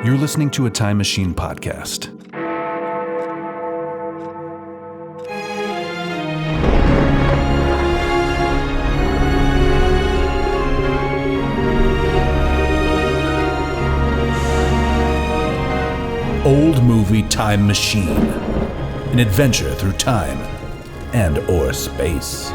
You're listening to a Time Machine podcast. Old Movie Time Machine. An adventure through time and or space.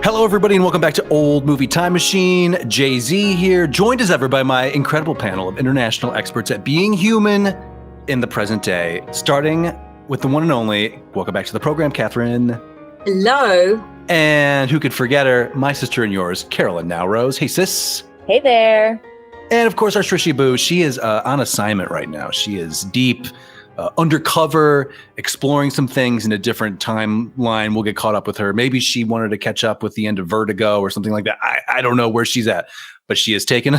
Hello, everybody, and welcome back to Old Movie Time Machine. Jay-Z here, joined as ever by my incredible panel of international experts at being human in the present day, starting with the one and only, welcome back to the program, Katherine. Hello. And who could forget her, my sister and yours, Carolyn Naoroz. Hey, sis. Hey there. And of course, our Shrishy Boo, she is on assignment right now. She is deep, undercover, exploring some things in a different timeline. We'll get caught up with her. Maybe she wanted to catch up with the end of Vertigo or something like that. I don't know where she's at, but she has taken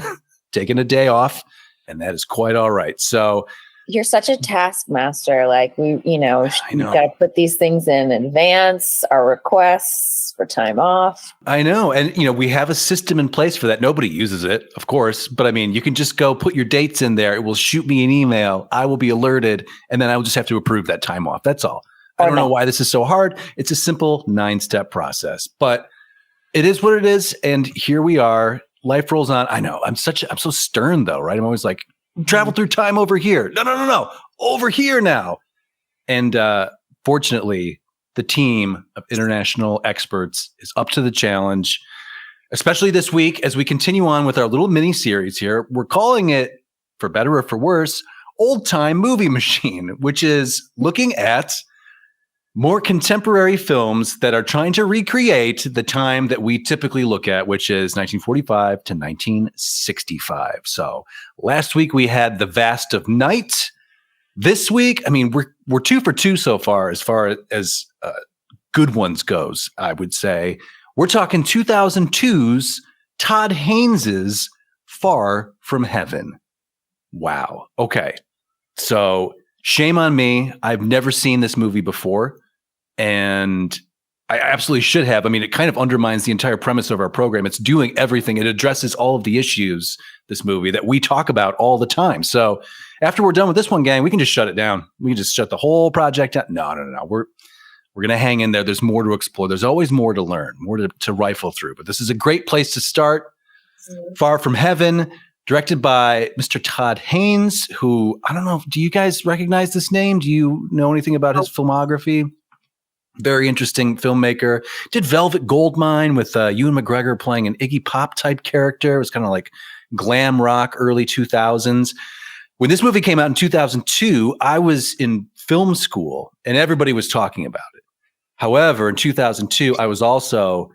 a day off, and that is quite all right. So you're such a taskmaster. Like we've got to put these things in advance, our requests for time off. I know. And, we have a system in place for that. Nobody uses it, of course. But I mean, you can just go put your dates in there. It will shoot me an email. I will be alerted. And then I will just have to approve that time off. That's all. I don't know why this is so hard. It's a simple 9-step process, but it is what it is. And here we are. Life rolls on. I know. I'm so stern though, right? I'm always like, travel through time over here. No. Over here now. And fortunately, the team of international experts is up to the challenge, especially this week as we continue on with our little mini series here. We're calling it, for better or for worse, Old Time Movie Machine, which is looking at more contemporary films that are trying to recreate the time that we typically look at, which is 1945 to 1965. So last week we had The Vast of Night. This week, I mean, we're 2 for 2 so far as good ones goes, I would say. We're talking 2002's Todd Haynes' Far From Heaven. Wow. Okay. So shame on me. I've never seen this movie before. And I absolutely should have. I mean, it kind of undermines the entire premise of our program. It's doing everything. It addresses all of the issues, this movie, that we talk about all the time. So after we're done with this one, gang, we can just shut it down. We can just shut the whole project down. No. We're going to hang in there. There's more to explore. There's always more to learn, more to rifle through. But this is a great place to start. Far From Heaven, directed by Mr. Todd Haynes, who, I don't know, do you guys recognize this name? Do you know anything about his filmography? Very interesting filmmaker. Did Velvet Goldmine with Ewan McGregor playing an Iggy Pop type character. It was kind of like glam rock, early 2000s. When this movie came out in 2002, I was in film school and everybody was talking about it. However, in 2002, I was also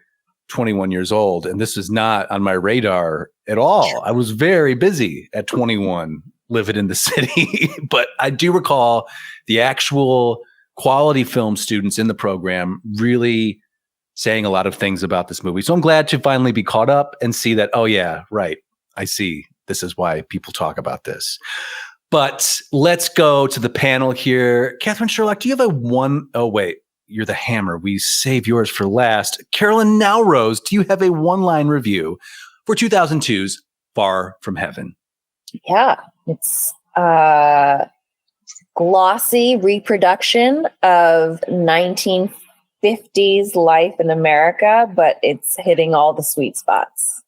21 years old, and this was not on my radar at all. I was very busy at 21 living in the city, but I do recall the actual quality film students in the program really saying a lot of things about this movie. So I'm glad to finally be caught up and see that, oh yeah, right. I see. This is why people talk about this. But let's go to the panel here. Katherine Sherlock, do you have oh wait, you're the hammer. We save yours for last. Carolyn Naoroz, do you have a one-line review for 2002's Far From Heaven? Yeah, it's glossy reproduction of 1950s life in America, but it's hitting all the sweet spots.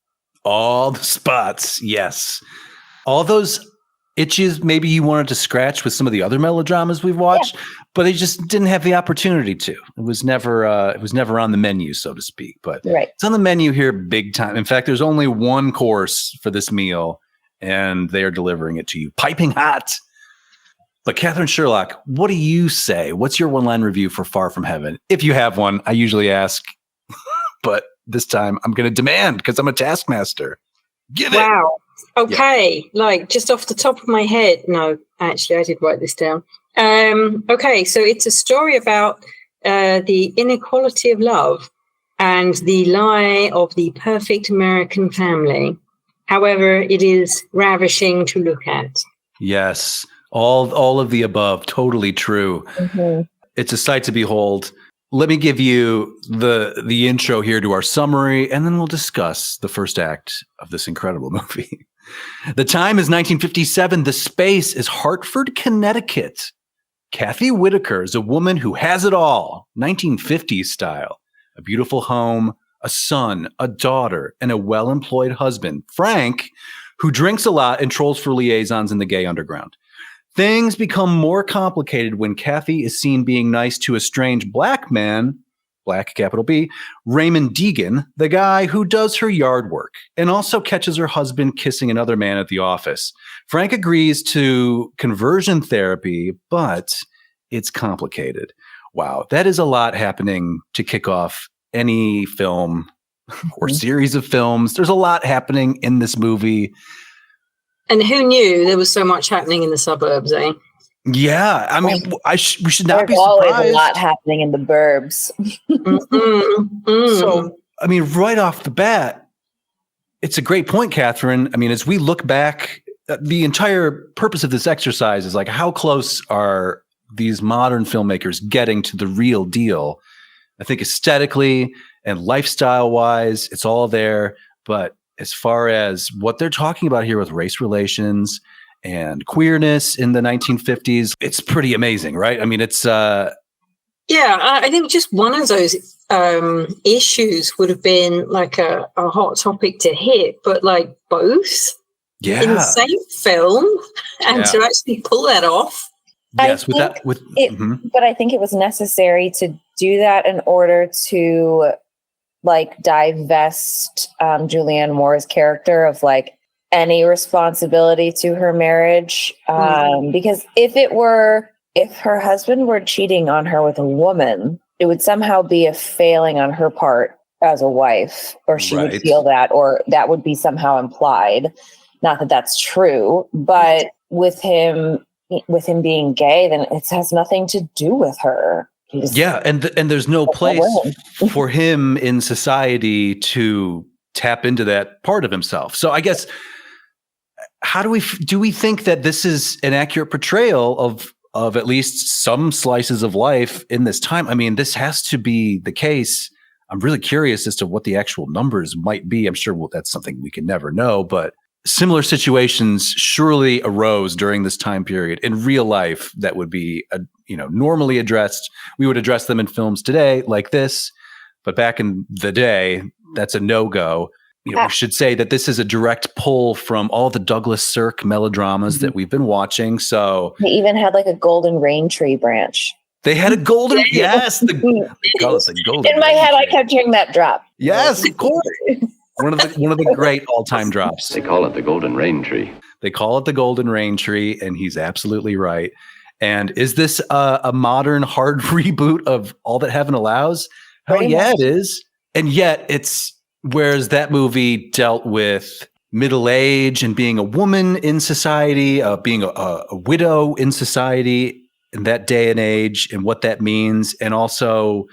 All the spots, yes. All those itches maybe you wanted to scratch with some of the other melodramas we've watched, but they just didn't have the opportunity to. It was never on the menu, so to speak. But It's on the menu here big time. In fact, there's only one course for this meal, and they are delivering it to you piping hot. But Katherine Sherlock, what do you say? What's your one-line review for Far From Heaven? If you have one, I usually ask, but this time I'm going to demand because I'm a taskmaster. Give it. Wow. Okay. Yeah. Like just off the top of my head. No, actually, I did write this down. Okay. So it's a story about the inequality of love and the lie of the perfect American family. However, it is ravishing to look at. Yes. All of the above. Totally true. Mm-hmm. It's a sight to behold. let me give you the intro here to our summary, and then we'll discuss the first act of this incredible movie. The time is 1957. The space is Hartford, Connecticut. Kathy Whitaker is a woman who has it all, 1950s style. A beautiful home, a son, a daughter, and a well-employed husband, Frank, who drinks a lot and trolls for liaisons in the gay underground. Things become more complicated when Kathy is seen being nice to a strange black man, black capital B, Raymond Deegan, the guy who does her yard work, and also catches her husband kissing another man at the office. Frank agrees to conversion therapy, but it's complicated. Wow, that is a lot happening to kick off any film or series of films. There's a lot happening in this movie. And who knew there was so much happening in the suburbs, eh? Yeah, I mean, we should not be There's always surprised. a lot happening in the burbs. So, I mean, right off the bat, it's a great point, Catherine. I mean, as we look back, the entire purpose of this exercise is like, how close are these modern filmmakers getting to the real deal? I think aesthetically and lifestyle-wise, it's all there. But as far as what they're talking about here with race relations and queerness in the 1950s, it's pretty amazing, right? I mean, it's... Yeah, I think just one of those issues would have been like a hot topic to hit, but like both in the same film, and to actually pull that off. Yes, but I think it was necessary to do that in order to like divest Julianne Moore's character of like any responsibility to her marriage. Because if her husband were cheating on her with a woman, it would somehow be a failing on her part as a wife, or she would feel that, or that would be somehow implied. Not that that's true, but with him being gay, then it has nothing to do with her. And there's no place for him in society to tap into that part of himself. So I guess, how do we think that this is an accurate portrayal of at least some slices of life in this time? I mean, this has to be the case. I'm really curious as to what the actual numbers might be. I'm sure that's something we can never know, but similar situations surely arose during this time period in real life that would be, normally addressed. We would address them in films today like this, but back in the day, that's a no-go. We should say that this is a direct pull from all the Douglas Sirk melodramas that we've been watching. So they even had like a golden rain tree branch. They had a golden, yes. They call it the golden. In my head, I kept hearing that drop. Yes, of course. One of the great all-time drops. They call it the golden rain tree. They call it the golden rain tree, and he's absolutely right. And is this a modern hard reboot of All That Heaven Allows? Oh, yeah, it is. And yet whereas that movie dealt with middle age and being a woman in society, being a widow in society in that day and age and what that means, and also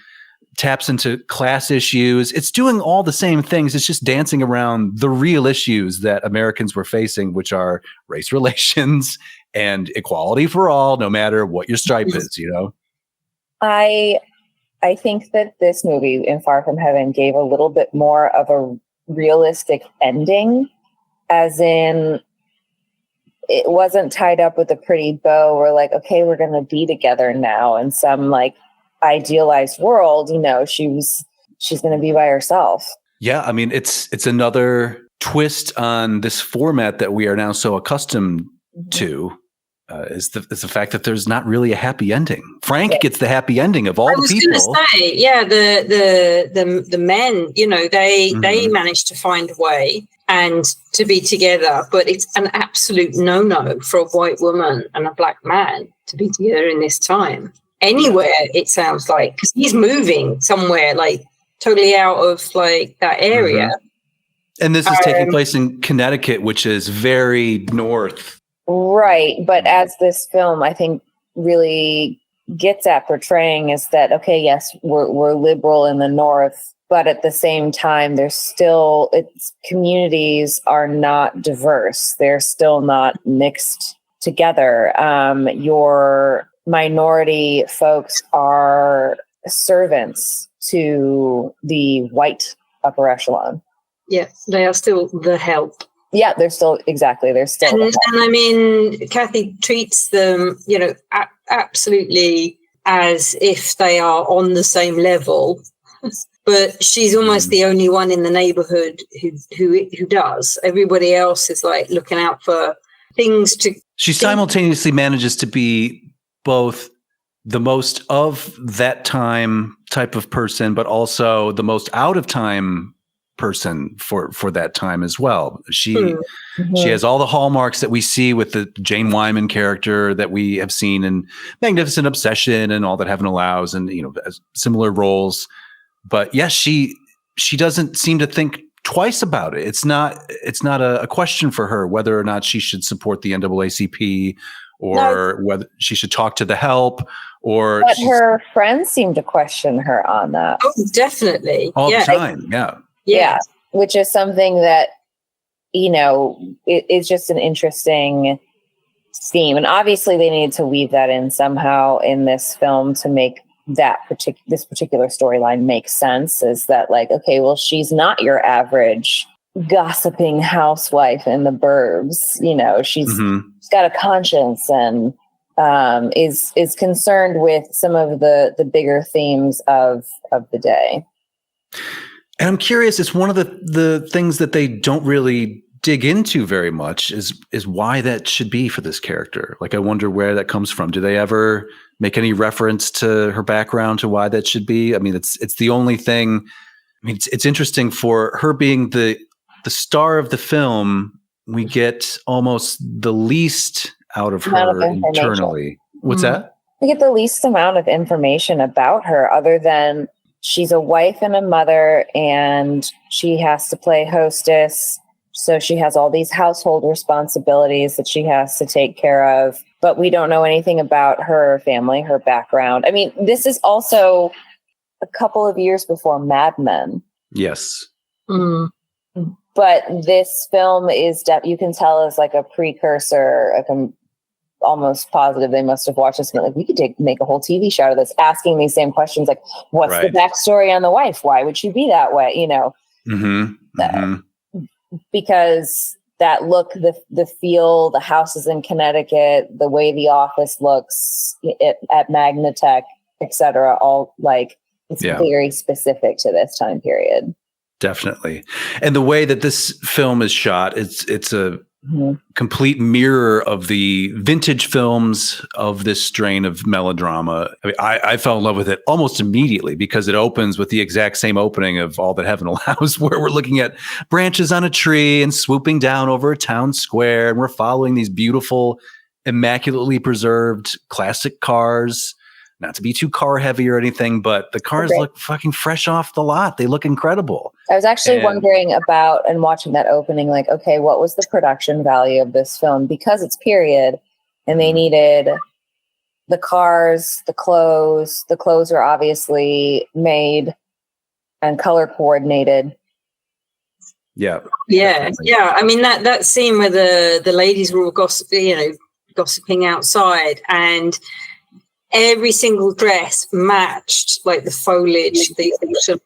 taps into class issues. It's doing all the same things. It's just dancing around the real issues that Americans were facing, which are race relations and equality for all, no matter what your stripe is, I think that this movie, In Far From Heaven, gave a little bit more of a realistic ending, as in it wasn't tied up with a pretty bow. We're like, okay, we're going to be together now in some like idealized world. She's going to be by herself. Yeah, I mean, it's another twist on this format that we are now so accustomed to. Is the fact that there's not really a happy ending. Frank gets the happy ending of all the people. I was going to say, yeah, the men, they managed to find a way and to be together, but it's an absolute no-no for a white woman and a black man to be together in this time. Anywhere, it sounds like, because he's moving somewhere like totally out of like that area. And this is taking place in Connecticut, which is very north. Right. But as this film, I think, really gets at portraying is that, okay, yes, we're liberal in the North, but at the same time, communities are not diverse. They're still not mixed together. Your minority folks are servants to the white upper echelon. Yeah, they are still the help. Yeah, they're still They're still. And I mean, Kathy treats them, absolutely as if they are on the same level. But she's almost the only one in the neighborhood who does. Everybody else is like looking out for things to. She simultaneously manages to be both the most of that time type of person, but also the most out of time person for that time as well. She has all the hallmarks that we see with the Jane Wyman character that we have seen in Magnificent Obsession and All That Heaven Allows, and similar roles. But yes, she doesn't seem to think twice about it. It's not a question for her whether or not she should support the NAACP or whether she should talk to the help. But her friends seem to question her on that. Oh, definitely. All the time. Yeah. Which is something that, is just an interesting theme. And obviously they need to weave that in somehow in this film to make this particular storyline makes sense. Is that like, okay, well, she's not your average gossiping housewife in the burbs. She's got a conscience and is concerned with some of the bigger themes of the day. And I'm curious, it's one of the things that they don't really dig into very much is why that should be for this character. Like, I wonder where that comes from. Do they ever make any reference to her background, to why that should be? I mean, it's the only thing. I mean, it's interesting for her being the star of the film. We get almost the least out of her internally. What's that? We get the least amount of information about her other than she's a wife and a mother, and she has to play hostess. So she has all these household responsibilities that she has to take care of. But we don't know anything about her family, her background. I mean, this is also a couple of years before Mad Men. Yes. But this film is, you can tell, is like a precursor. Like, I'm almost positive they must have watched this and like, we could make a whole TV show out of this, asking these same questions. Like, what's the backstory on the wife? Why would she be that way? Because that look, the feel, the houses in Connecticut, the way the office looks at Magnatech, etc., all like it's very specific to this time period. Definitely. And the way that this film is shot, it's a complete mirror of the vintage films of this strain of melodrama. I mean, I fell in love with it almost immediately because it opens with the exact same opening of All That Heaven Allows, where we're looking at branches on a tree and swooping down over a town square, and we're following these beautiful, immaculately preserved classic cars. Not to be too car heavy or anything, but the cars look fucking fresh off the lot. They look incredible. I was actually wondering about, and watching that opening, like, okay, what was the production value of this film? Because it's period, and they needed the cars, the clothes. The clothes are obviously made and color coordinated. Yeah. I mean, that scene where the ladies were all gossiping outside, and every single dress matched like the foliage, the autumn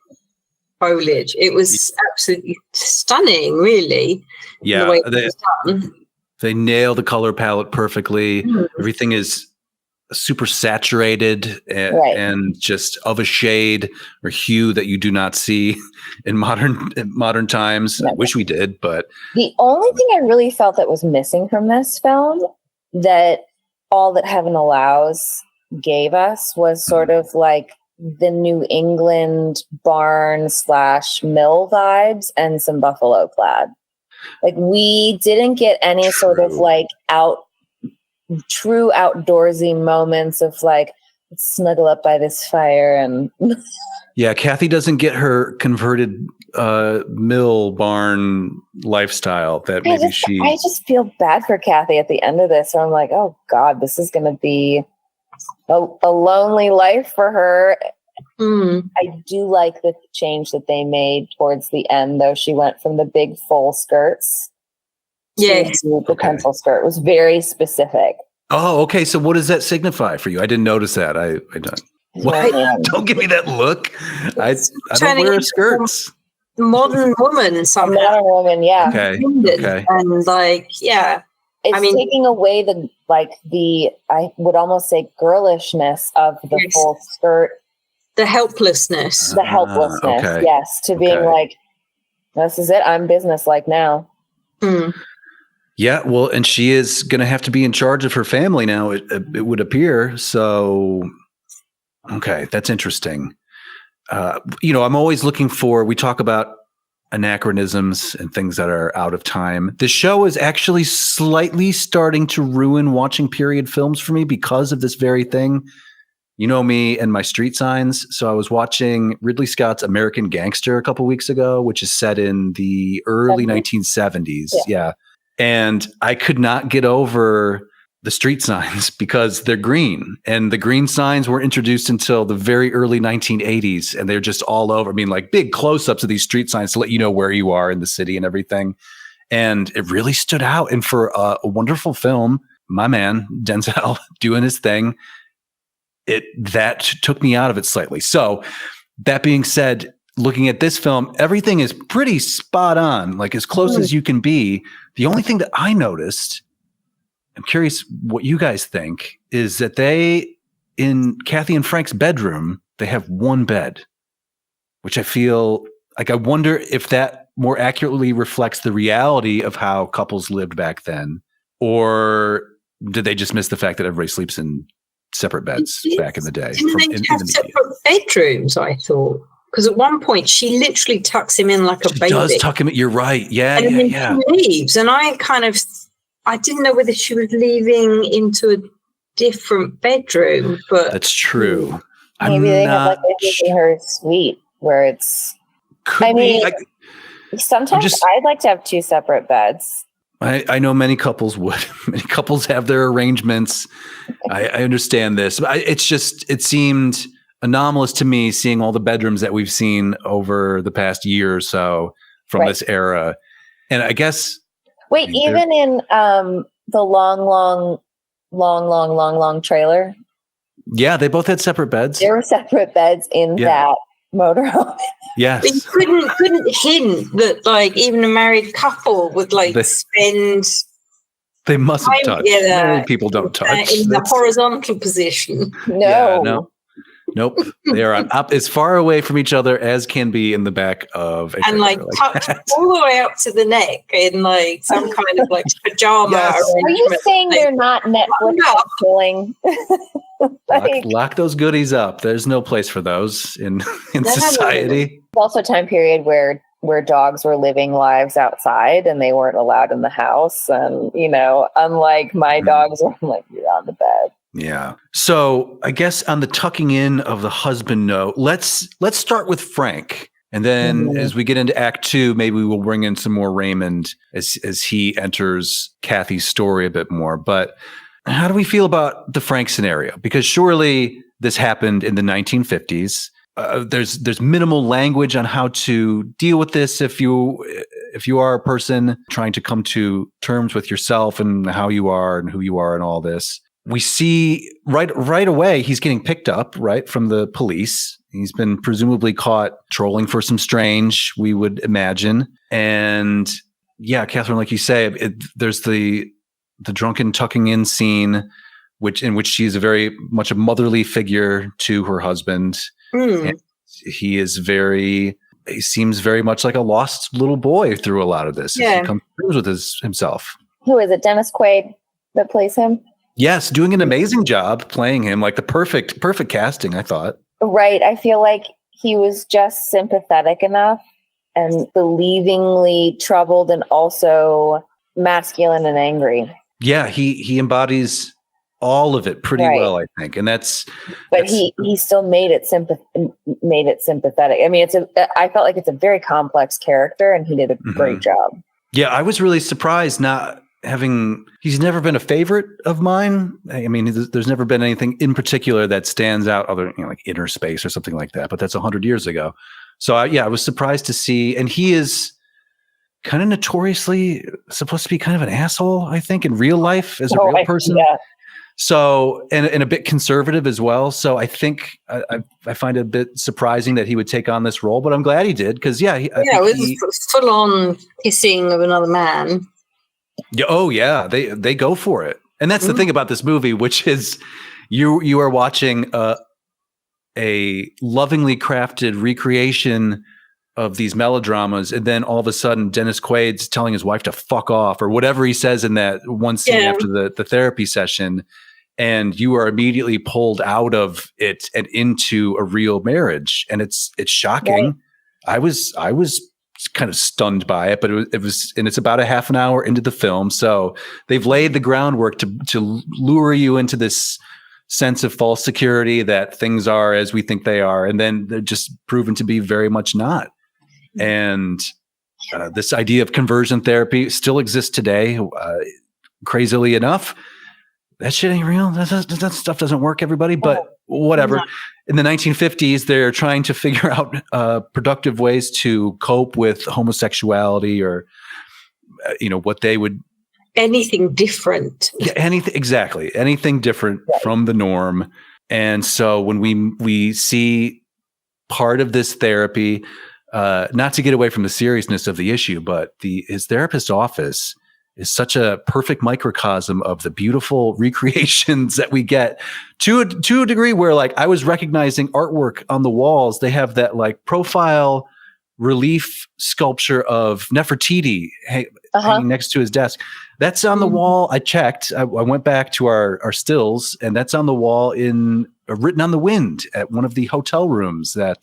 foliage. It was absolutely stunning, really. Yeah, the way it was done. They nail the color palette perfectly. Everything is super saturated and just of a shade or hue that you do not see in modern times. I wish we did, but the only thing I really felt that was missing from this film, that All That Heaven Allows gave us, was sort of like the New England barn / mill vibes and some buffalo plaid. Like, we didn't get any sort of like true outdoorsy moments of like, let's snuggle up by this fire and Kathy doesn't get her converted mill barn lifestyle that maybe I just feel bad for Kathy at the end of this. So I'm like, oh God, this is going to be a lonely life for her. I do like the change that they made towards the end, though. She went from the big full skirts to the pencil skirt. It was very specific. Oh, okay. So what does that signify for you? I didn't notice that. I don't. What? Don't give me that look. I don't wear skirts. Modern woman somehow. Modern woman, yeah. Okay. And it's taking away I would almost say girlishness of the full skirt. The helplessness. Yes. To being like, this is it. I'm business-like now. Mm. Yeah, well, and she is going to have to be in charge of her family now, it would appear. So, okay, that's interesting. I'm always looking for, we talk about anachronisms and things that are out of time. The show is actually slightly starting to ruin watching period films for me because of this very thing. You know me and my street signs. So I was watching Ridley Scott's American Gangster a couple weeks ago, which is set in the early 1970s. Yeah. And I could not get over the street signs because they're green, and the green signs were introduced until the very early 1980s. And they're just all over. I mean, like big close-ups of these street signs to let you know where you are in the city and everything. And it really stood out. And for a wonderful film, my man, Denzel, doing his thing, that took me out of it slightly. So that being said, looking at this film, everything is pretty spot on, like as close as you can be. The only thing that I noticed, I'm curious what you guys think, is that in Kathy and Frank's bedroom, they have one bed, which I feel like, I wonder if that more accurately reflects the reality of how couples lived back then, or did they just miss the fact that everybody sleeps in separate beds back in the day? Didn't they have separate bedrooms, I thought? Because at one point she literally tucks him in like a baby. She does tuck him in. You're right. Yeah, and then she leaves, and I didn't know whether she was leaving into a different bedroom, but that's true. Maybe they have in her suite where it's. Sometimes I'd like to have two separate beds. I know many couples would. Many couples have their arrangements. I understand this. It seemed anomalous to me seeing all the bedrooms that we've seen over the past year or so from this era. And I guess. Wait, even in the long trailer? Yeah, they both had separate beds. There were separate beds in that motorhome. Yes. But you couldn't hint that like even a married couple would spend. They must have touched. Married people don't touch. In the horizontal position. No. Yeah, no. Nope. They are up as far away from each other as can be in the back of a trailer, tucked all the way up to the neck in like some kind of like pajama arrangement. Are you saying they're not Netflix killing? Lock those goodies up. There's no place for those in society. Also a time period where dogs were living lives outside and they weren't allowed in the house. And, unlike my dogs, were like, you're on the bed. Yeah. So I guess on the tucking in of the husband note, let's start with Frank. And then as we get into Act 2, maybe we'll bring in some more Raymond as he enters Kathy's story a bit more. But how do we feel about the Frank scenario? Because surely this happened in the 1950s. There's minimal language on how to deal with this if you are a person trying to come to terms with yourself and how you are and who you are and all this. We see right away he's getting picked up from the police. He's been presumably caught trolling for some strange, we would imagine. And yeah, Catherine, like you say, there's the drunken tucking in scene, in which she's very much a motherly figure to her husband. And he seems very much like a lost little boy through a lot of this. Yeah. He comes to terms with himself. Who is it? Dennis Quaid that plays him? Yes, doing an amazing job playing him, like the perfect casting, I thought. Right. I feel like he was just sympathetic enough and believingly troubled and also masculine and angry. Yeah, he embodies all of it pretty well, I think. And but he still made it sympathetic. I mean, I felt like it's a very complex character and he did a great job. Yeah, I was really surprised he's never been a favorite of mine. I mean, there's never been anything in particular that stands out other than like Inner Space or something like that, but that's 100 years ago. So I was surprised to see, and he is kind of notoriously supposed to be kind of an asshole, I think, in real life as a real person. Yeah. So, and a bit conservative as well. So I think I find it a bit surprising that he would take on this role, but I'm glad he did because, it was full on kissing of another man. Yeah, oh yeah, they go for it, and that's the thing about this movie, which is you are watching a lovingly crafted recreation of these melodramas, and then all of a sudden Dennis Quaid's telling his wife to fuck off or whatever he says in that one scene after the therapy session, and you are immediately pulled out of it and into a real marriage, and it's shocking. Right. I was kind of stunned by it, but it was, and it's about a half an hour into the film, so they've laid the groundwork to lure you into this sense of false security that things are as we think they are, and then they're just proven to be very much not. And this idea of conversion therapy still exists today. Crazily enough, that shit ain't real. That stuff doesn't work, everybody. But whatever. No. In the 1950s, they're trying to figure out productive ways to cope with homosexuality, or what they would. Anything different. Yeah, anything different from the norm. And so when we see part of this therapy. Not to get away from the seriousness of the issue, but his therapist's office is such a perfect microcosm of the beautiful recreations that we get to a degree where, like, I was recognizing artwork on the walls. They have that like profile relief sculpture of Nefertiti hanging next to his desk. That's on the wall. I checked. I went back to our stills, and that's on the wall written on the wind at one of the hotel rooms that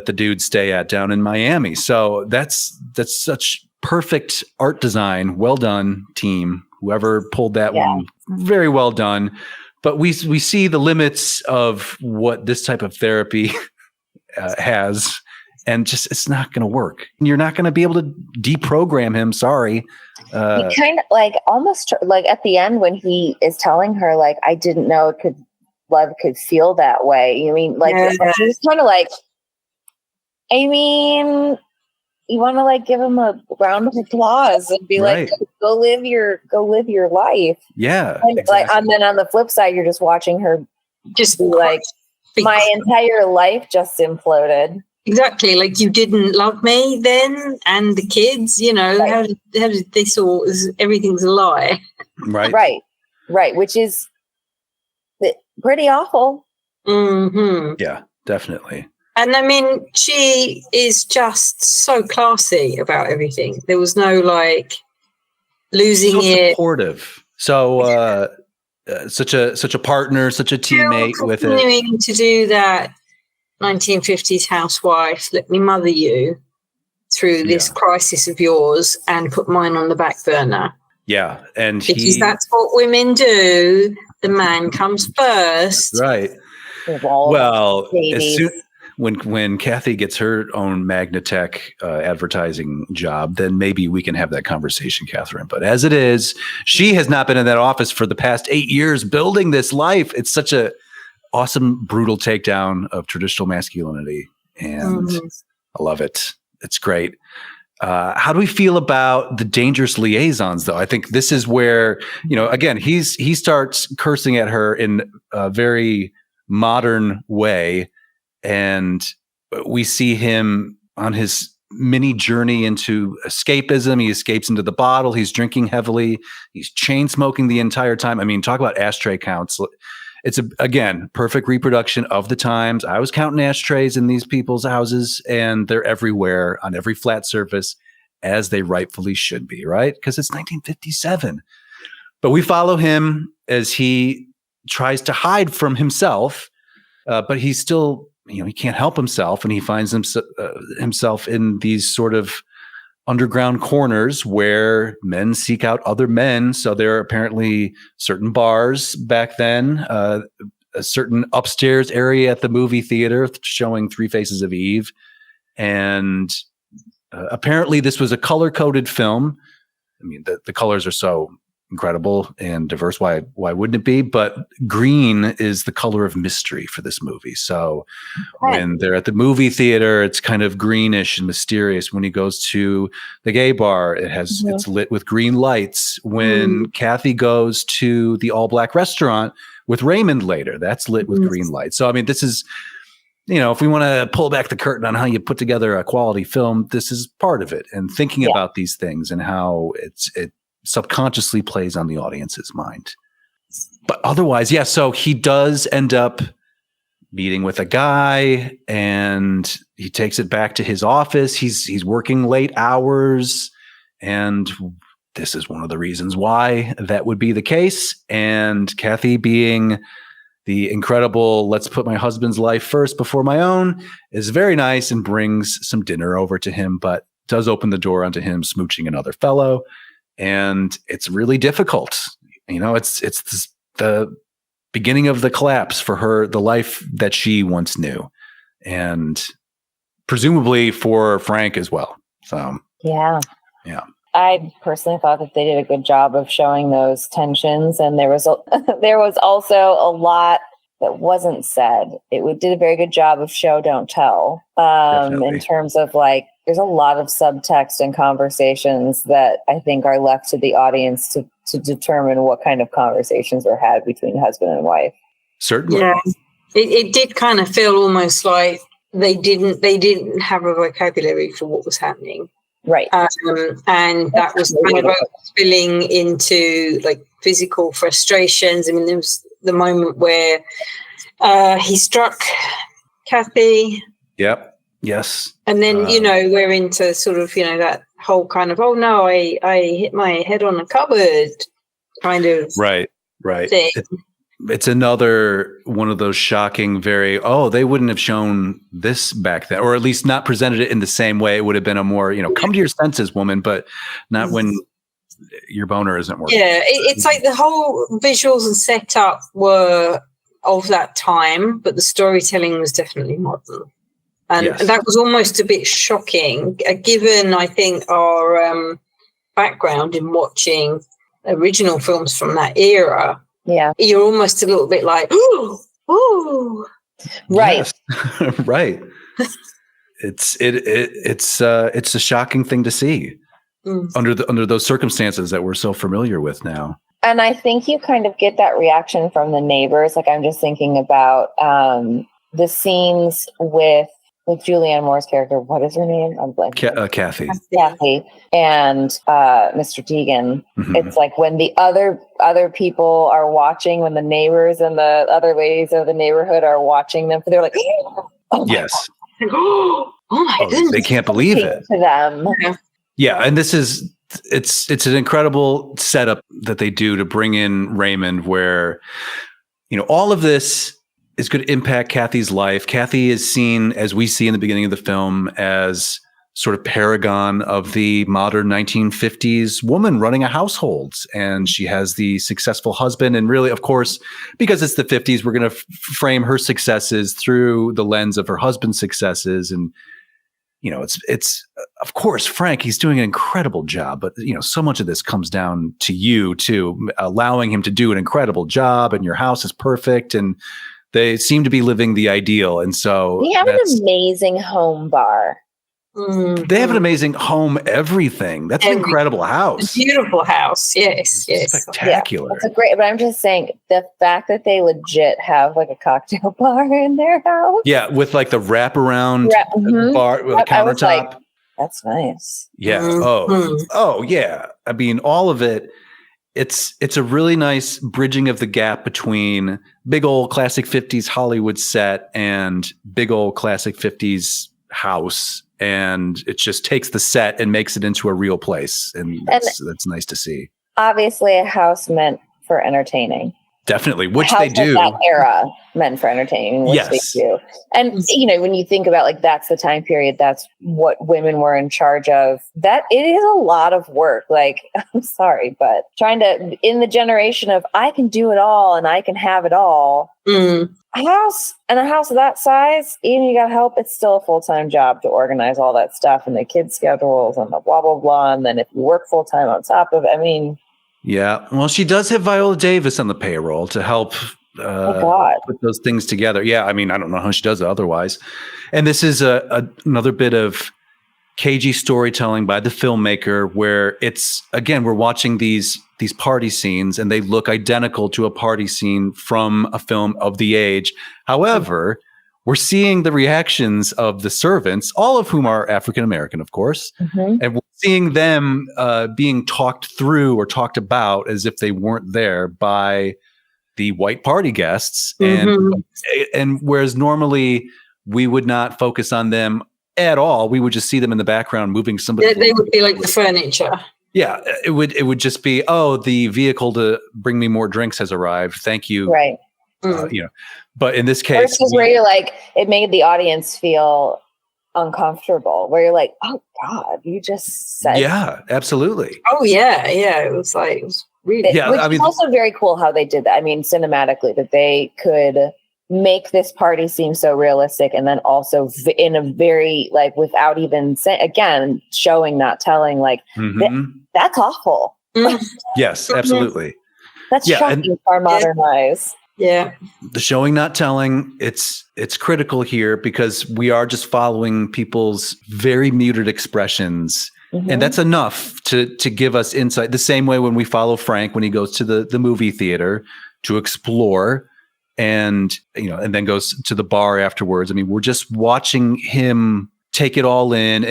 the dudes stay at down in Miami. So that's such perfect art design. Well done, team. Whoever pulled that one, very well done. But we see the limits of what this type of therapy has, and just it's not going to work. You're not going to be able to deprogram him. Sorry. He kind of like almost like at the end when he is telling her like, I didn't know love could feel that way. You mean like she's kind of like. I mean, you want to like give him a round of applause and be like, "Go live your life." Yeah, and and then on the flip side, you're just watching her just be like, "My entire life just imploded." Exactly, like you didn't love me then, and the kids. How did this all? Everything's a lie. Right. Which is pretty awful. Mm-hmm. Yeah, definitely. And I mean, she is just so classy about everything. There was no like losing it. Supportive. So such a partner, such a teammate with it. Continuing to do that 1950s housewife, let me mother you through this crisis of yours and put mine on the back burner. Yeah, and because that's what women do. The man comes first. That's right. Well, when Kathy gets her own Magnatech advertising job, then maybe we can have that conversation, Catherine. But as it is, she has not been in that office for the past 8 years building this life. It's such a awesome, brutal takedown of traditional masculinity. And I love it. It's great. How do we feel about the dangerous liaisons, though? I think this is where, again, he starts cursing at her in a very modern way. And we see him on his mini journey into escapism. He escapes into the bottle. He's drinking heavily. He's chain smoking the entire time. I mean, talk about ashtray counts. It's again, perfect reproduction of the times. I was counting ashtrays in these people's houses, and they're everywhere on every flat surface, as they rightfully should be, right? Because it's 1957. But we follow him as he tries to hide from himself, but he's still, he can't help himself, and he finds himself in these sort of underground corners where men seek out other men. So there are apparently certain bars back then, a certain upstairs area at the movie theater showing Three Faces of Eve. And apparently this was a color-coded film. I mean, the colors are so incredible and diverse. Why wouldn't it be? But green is the color of mystery for this movie. So when they're at the movie theater, it's kind of greenish and mysterious. When he goes to the gay bar, it's lit with green lights. When Kathy goes to the all black restaurant with Raymond later, that's lit with green lights. So I mean, this is, if we want to pull back the curtain on how you put together a quality film, this is part of it. And thinking about these things and how it subconsciously plays on the audience's mind. But otherwise, so he does end up meeting with a guy and he takes it back to his office. He's working late hours, and this is one of the reasons why that would be the case. And Kathy, being the incredible, let's put my husband's life first before my own, is very nice and brings some dinner over to him, but does open the door onto him smooching another fellow. And it's really difficult. It's the beginning of the collapse for her, the life that she once knew, and presumably for Frank as well. So, yeah. I personally thought that they did a good job of showing those tensions, and there was also a lot that wasn't said. It did a very good job of show, don't tell, in terms of there's a lot of subtext and conversations that I think are left to the audience to determine what kind of conversations were had between husband and wife. Certainly. Yeah. It did kind of feel almost like they didn't have a vocabulary for what was happening. Right. And that was kind of spilling into physical frustrations. I mean, there was the moment where he struck Kathy. Yep. Yes. And then, we're into sort of, that whole kind of, oh no, I hit my head on a cupboard kind of right. thing. It's another one of those shocking, they wouldn't have shown this back then, or at least not presented it in the same way. It would have been a more, come to your senses, woman, but not when your boner isn't working. Yeah, it's like the whole visuals and setup were of that time, but the storytelling was definitely modern. And that was almost a bit shocking, given, I think, our background in watching original films from that era. Yeah. You're almost a little bit like, ooh. Right. Yes. Right. It's a shocking thing to see under those circumstances that we're so familiar with now. And I think you kind of get that reaction from the neighbors. I'm just thinking about the scenes with Julianne Moore's character. What is her name? I'm blanking. Kathy. Kathy and Mr. Deegan. Mm-hmm. It's when the other people are watching, when the neighbors and the other ladies of the neighborhood are watching them, they're like, oh yes. Oh my goodness. They can't believe it. To them. Yeah. And it's an incredible setup that they do to bring in Raymond, where, all of this is going to impact Kathy's life. Kathy is seen, as we see in the beginning of the film, as sort of paragon of the modern 1950s woman running a household. And she has the successful husband. And really, of course, because it's the 50s, we're going to frame her successes through the lens of her husband's successes. And, it's of course, Frank, he's doing an incredible job, but so much of this comes down to you too, allowing him to do an incredible job, and your house is perfect. And they seem to be living the ideal. And so we have an amazing home bar. They have an amazing home, everything. That's an incredible house. A beautiful house. Yes. Spectacular. It's but I'm just saying, the fact that they legit have a cocktail bar in their house. Yeah, with the wraparound bar with a countertop. That's nice. Yeah. Oh, yeah. I mean, all of it. It's a really nice bridging of the gap between big old classic 50s Hollywood set and big old classic 50s house. And it just takes the set and makes it into a real place. And that's nice to see. Obviously, a house meant for entertaining. Definitely, which they do. That era meant for entertaining, which they do. And, when you think about that's the time period, that's what women were in charge of, that it is a lot of work. I'm sorry, but trying to, in the generation of, I can do it all and I can have it all. A house of that size, even you got help, it's still a full-time job to organize all that stuff and the kids' schedules and the blah, blah, blah. And then if you work full-time on top of it, Yeah. Well, she does have Viola Davis on the payroll to help put those things together. Yeah. I mean, I don't know how she does it otherwise. And this is another bit of cagey storytelling by the filmmaker where it's, again, we're watching these party scenes and they look identical to a party scene from a film of the age. However, we're seeing the reactions of the servants, all of whom are African-American, of course. Mm-hmm. And we're seeing them being talked through or talked about as if they weren't there by the white party guests. Mm-hmm. And whereas normally we would not focus on them at all, we would just see them in the background moving somebody. They would be like the furniture. Yeah, it would just be, oh, the vehicle to bring me more drinks has arrived. Thank you. Right. But in this case, versus where you're like, it made the audience feel uncomfortable. Where you're like, oh God, you just said. Yeah, absolutely. Oh yeah. It was really. Yeah, which is also very cool how they did that. I mean, cinematically, that they could make this party seem so realistic, and then also in a very without even again showing, not telling. That's awful. Yes, absolutely. That's shocking for our modern eyes. Yeah. The showing, not telling, it's critical here because we are just following people's very muted expressions. Mm-hmm. And that's enough to give us insight. The same way when we follow Frank when he goes to the movie theater to explore and then goes to the bar afterwards. I mean, we're just watching him take it all in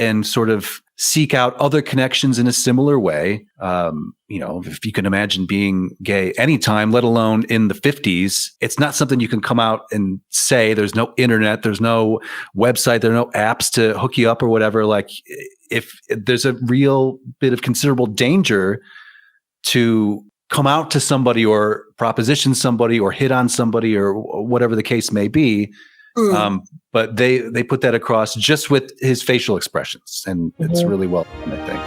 and sort of seek out other connections in a similar way. If you can imagine being gay anytime, let alone in the 50s, it's not something you can come out and say. There's no internet, there's no website, there are no apps to hook you up or whatever. Like if there's a real bit of considerable danger to come out to somebody or proposition somebody or hit on somebody or whatever the case may be. But they put that across just with his facial expressions, and it's really well done, I think.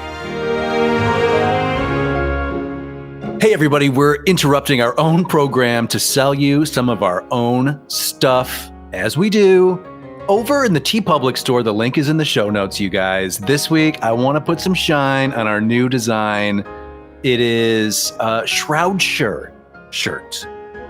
Hey, everybody, we're interrupting our own program to sell you some of our own stuff, as we do. Over in the TeePublic store, the link is in the show notes, you guys. This week, I want to put some shine on our new design. It is a Shroudshire shirt.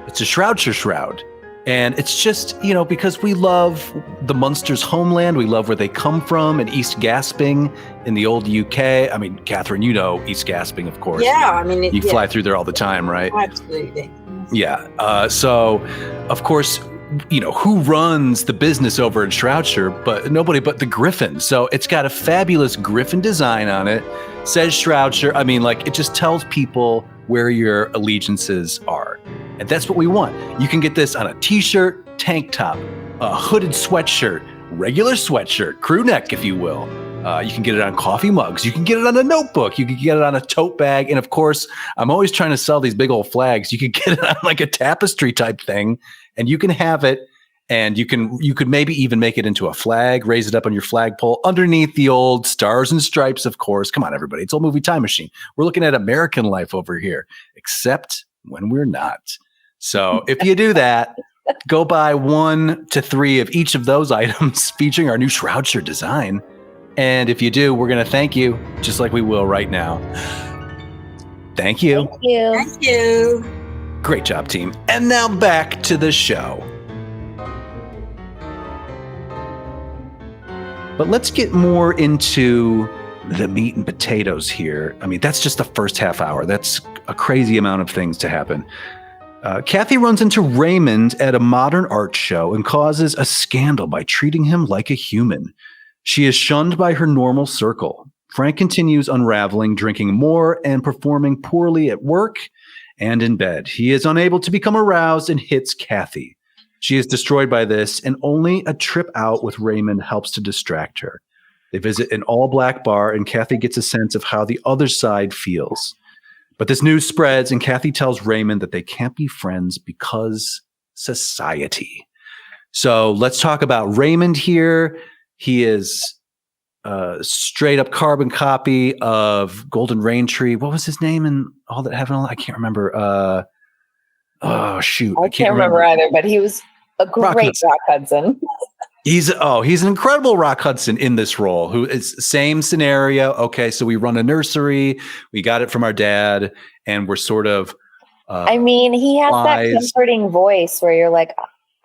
It's a Shroudshire shroud. And it's just, because we love the Munsters' homeland. We love where they come from in East Gasping in the old UK. I mean, Catherine, East Gasping, of course. Yeah, I mean, you fly through there all the time, right? Absolutely. Yeah. So, of course, who runs the business over in Shroudshire? But nobody but the Griffin. So it's got a fabulous Griffin design on it. Says Shroudshire. I mean, it just tells people where your allegiances are. And that's what we want. You can get this on a t-shirt, tank top, a hooded sweatshirt, regular sweatshirt, crew neck, if you will. You can get it on coffee mugs. You can get it on a notebook. You can get it on a tote bag. And of course, I'm always trying to sell these big old flags. You can get it on a tapestry type thing, and you can have it. And you could maybe even make it into a flag, raise it up on your flagpole underneath the old Stars and Stripes, of course. Come on, everybody. It's old movie time machine. We're looking at American life over here, except when we're not. So if you do that, go buy 1 to 3 of each of those items featuring our new Shroudshire design. And if you do, we're going to thank you, just like we will right now. Thank you. Thank you. Thank you. Great job, team. And now back to the show. But let's get more into the meat and potatoes here. I mean, that's just the first half hour. That's a crazy amount of things to happen. Kathy runs into Raymond at a modern art show and causes a scandal by treating him like a human. She is shunned by her normal circle. Frank continues unraveling, drinking more and performing poorly at work and in bed. He is unable to become aroused and hits Kathy. She is destroyed by this, and only a trip out with Raymond helps to distract her. They visit an all-black bar, and Kathy gets a sense of how the other side feels. But this news spreads, and Kathy tells Raymond that they can't be friends because society. So let's talk about Raymond here. He is a straight-up carbon copy of Golden Raintree. What was his name in All That Heaven? I can't remember. Oh, shoot. I can't remember either, but he was a great Rock Hudson. He's an incredible Rock Hudson in this role. Who is same scenario? Okay, so we run a nursery. We got it from our dad, and we're sort of. I mean, he has that comforting voice where you're like,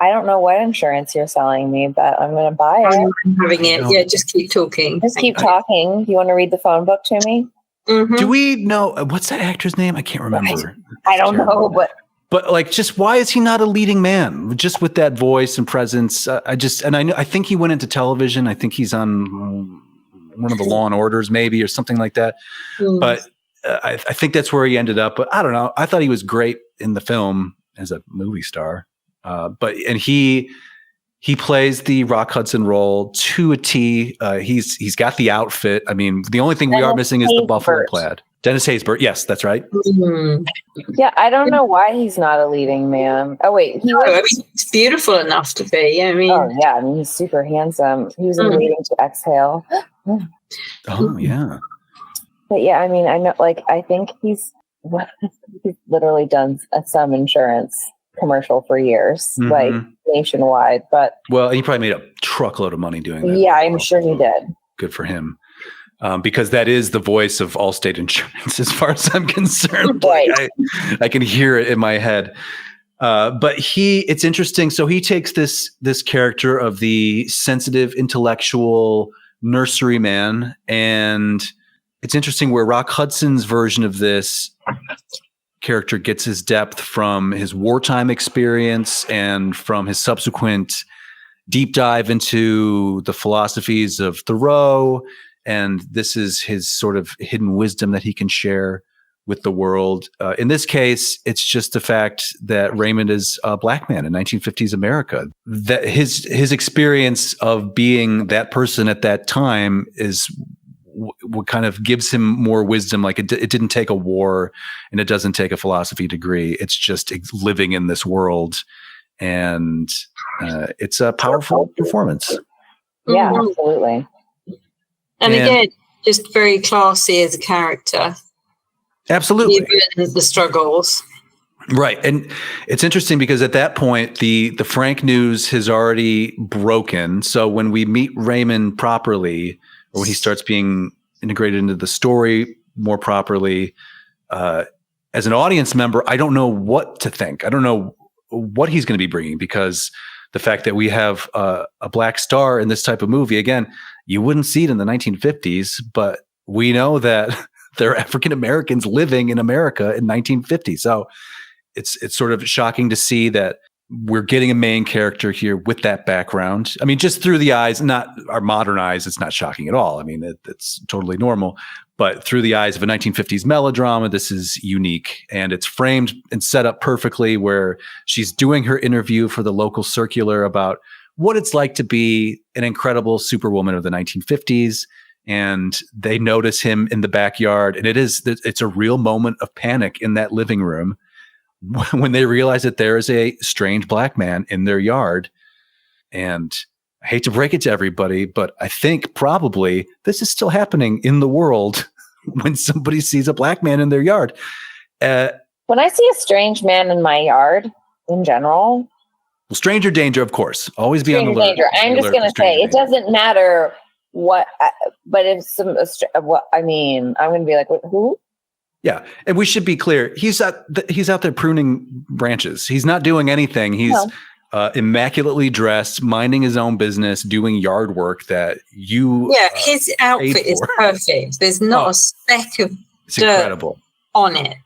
I don't know what insurance you're selling me, but I'm going to buy it. I'm having it. Yeah, just keep talking. Just keep talking. You want to read the phone book to me? Mm-hmm. Do we know what's that actor's name? I can't remember. I don't know, but like, just why is he not a leading man? Just with that voice and presence, I think he went into television. I think he's on one of the Law and Orders, maybe, or something like that. But I think that's where he ended up. But I don't know. I thought he was great in the film as a movie star. But he plays the Rock Hudson role to a T. He's got the outfit. I mean, the only thing we are missing is the buffalo plaid. Dennis Haysbert. Yes, that's right. Mm-hmm. Yeah, I don't know why he's not a leading man. Oh wait, he's beautiful enough to be. I mean, he's super handsome. He was in Waiting to Exhale. Oh yeah. But yeah, I mean, I know. Like, I think he's literally done some insurance commercial for years, like nationwide. But he probably made a truckload of money doing that. Yeah, I'm sure he did. Good for him. Because that is the voice of Allstate Insurance, as far as I'm concerned. Right. Like, I can hear it in my head. But it's interesting. So he takes this character of the sensitive, intellectual nurseryman, and it's interesting where Rock Hudson's version of this character gets his depth from his wartime experience and from his subsequent deep dive into the philosophies of Thoreau. And this is his sort of hidden wisdom that he can share with the world. In this case, it's just the fact that Raymond is a black man in 1950s America. That his experience of being that person at that time is what kind of gives him more wisdom. Like it didn't take a war, and it doesn't take a philosophy degree. It's just living in this world, and it's a powerful performance. Yeah, absolutely. And again, just very classy as a character. Absolutely. Even the struggles. Right. And it's interesting because at that point, the Frank news has already broken. So when we meet Raymond properly, or when he starts being integrated into the story more properly, as an audience member, I don't know what to think. I don't know what he's going to be bringing, because the fact that we have a black star in this type of movie, again, you wouldn't see it in the 1950s, but we know that there are African Americans living in America in 1950. So it's sort of shocking to see that we're getting a main character here with that background. I mean, just through the eyes, not our modern eyes, it's not shocking at all. I mean, it's totally normal. But through the eyes of a 1950s melodrama, this is unique. And it's framed and set up perfectly, where she's doing her interview for the local circular about what it's like to be an incredible superwoman of the 1950s. And they notice him in the backyard. And it's a real moment of panic in that living room when they realize that there is a strange black man in their yard. And I hate to break it to everybody, but I think probably this is still happening in the world when somebody sees a black man in their yard. When I see a strange man in my yard, in general. Well, stranger danger, of course. Always be on the alert. I'm just going to say, it doesn't matter what, but if I'm going to be like, who? Yeah. And we should be clear. He's out there pruning branches. He's not doing anything. He's immaculately dressed, minding his own business, doing yard work that you. Yeah. His outfit is perfect. There's not a speck of dirt on it.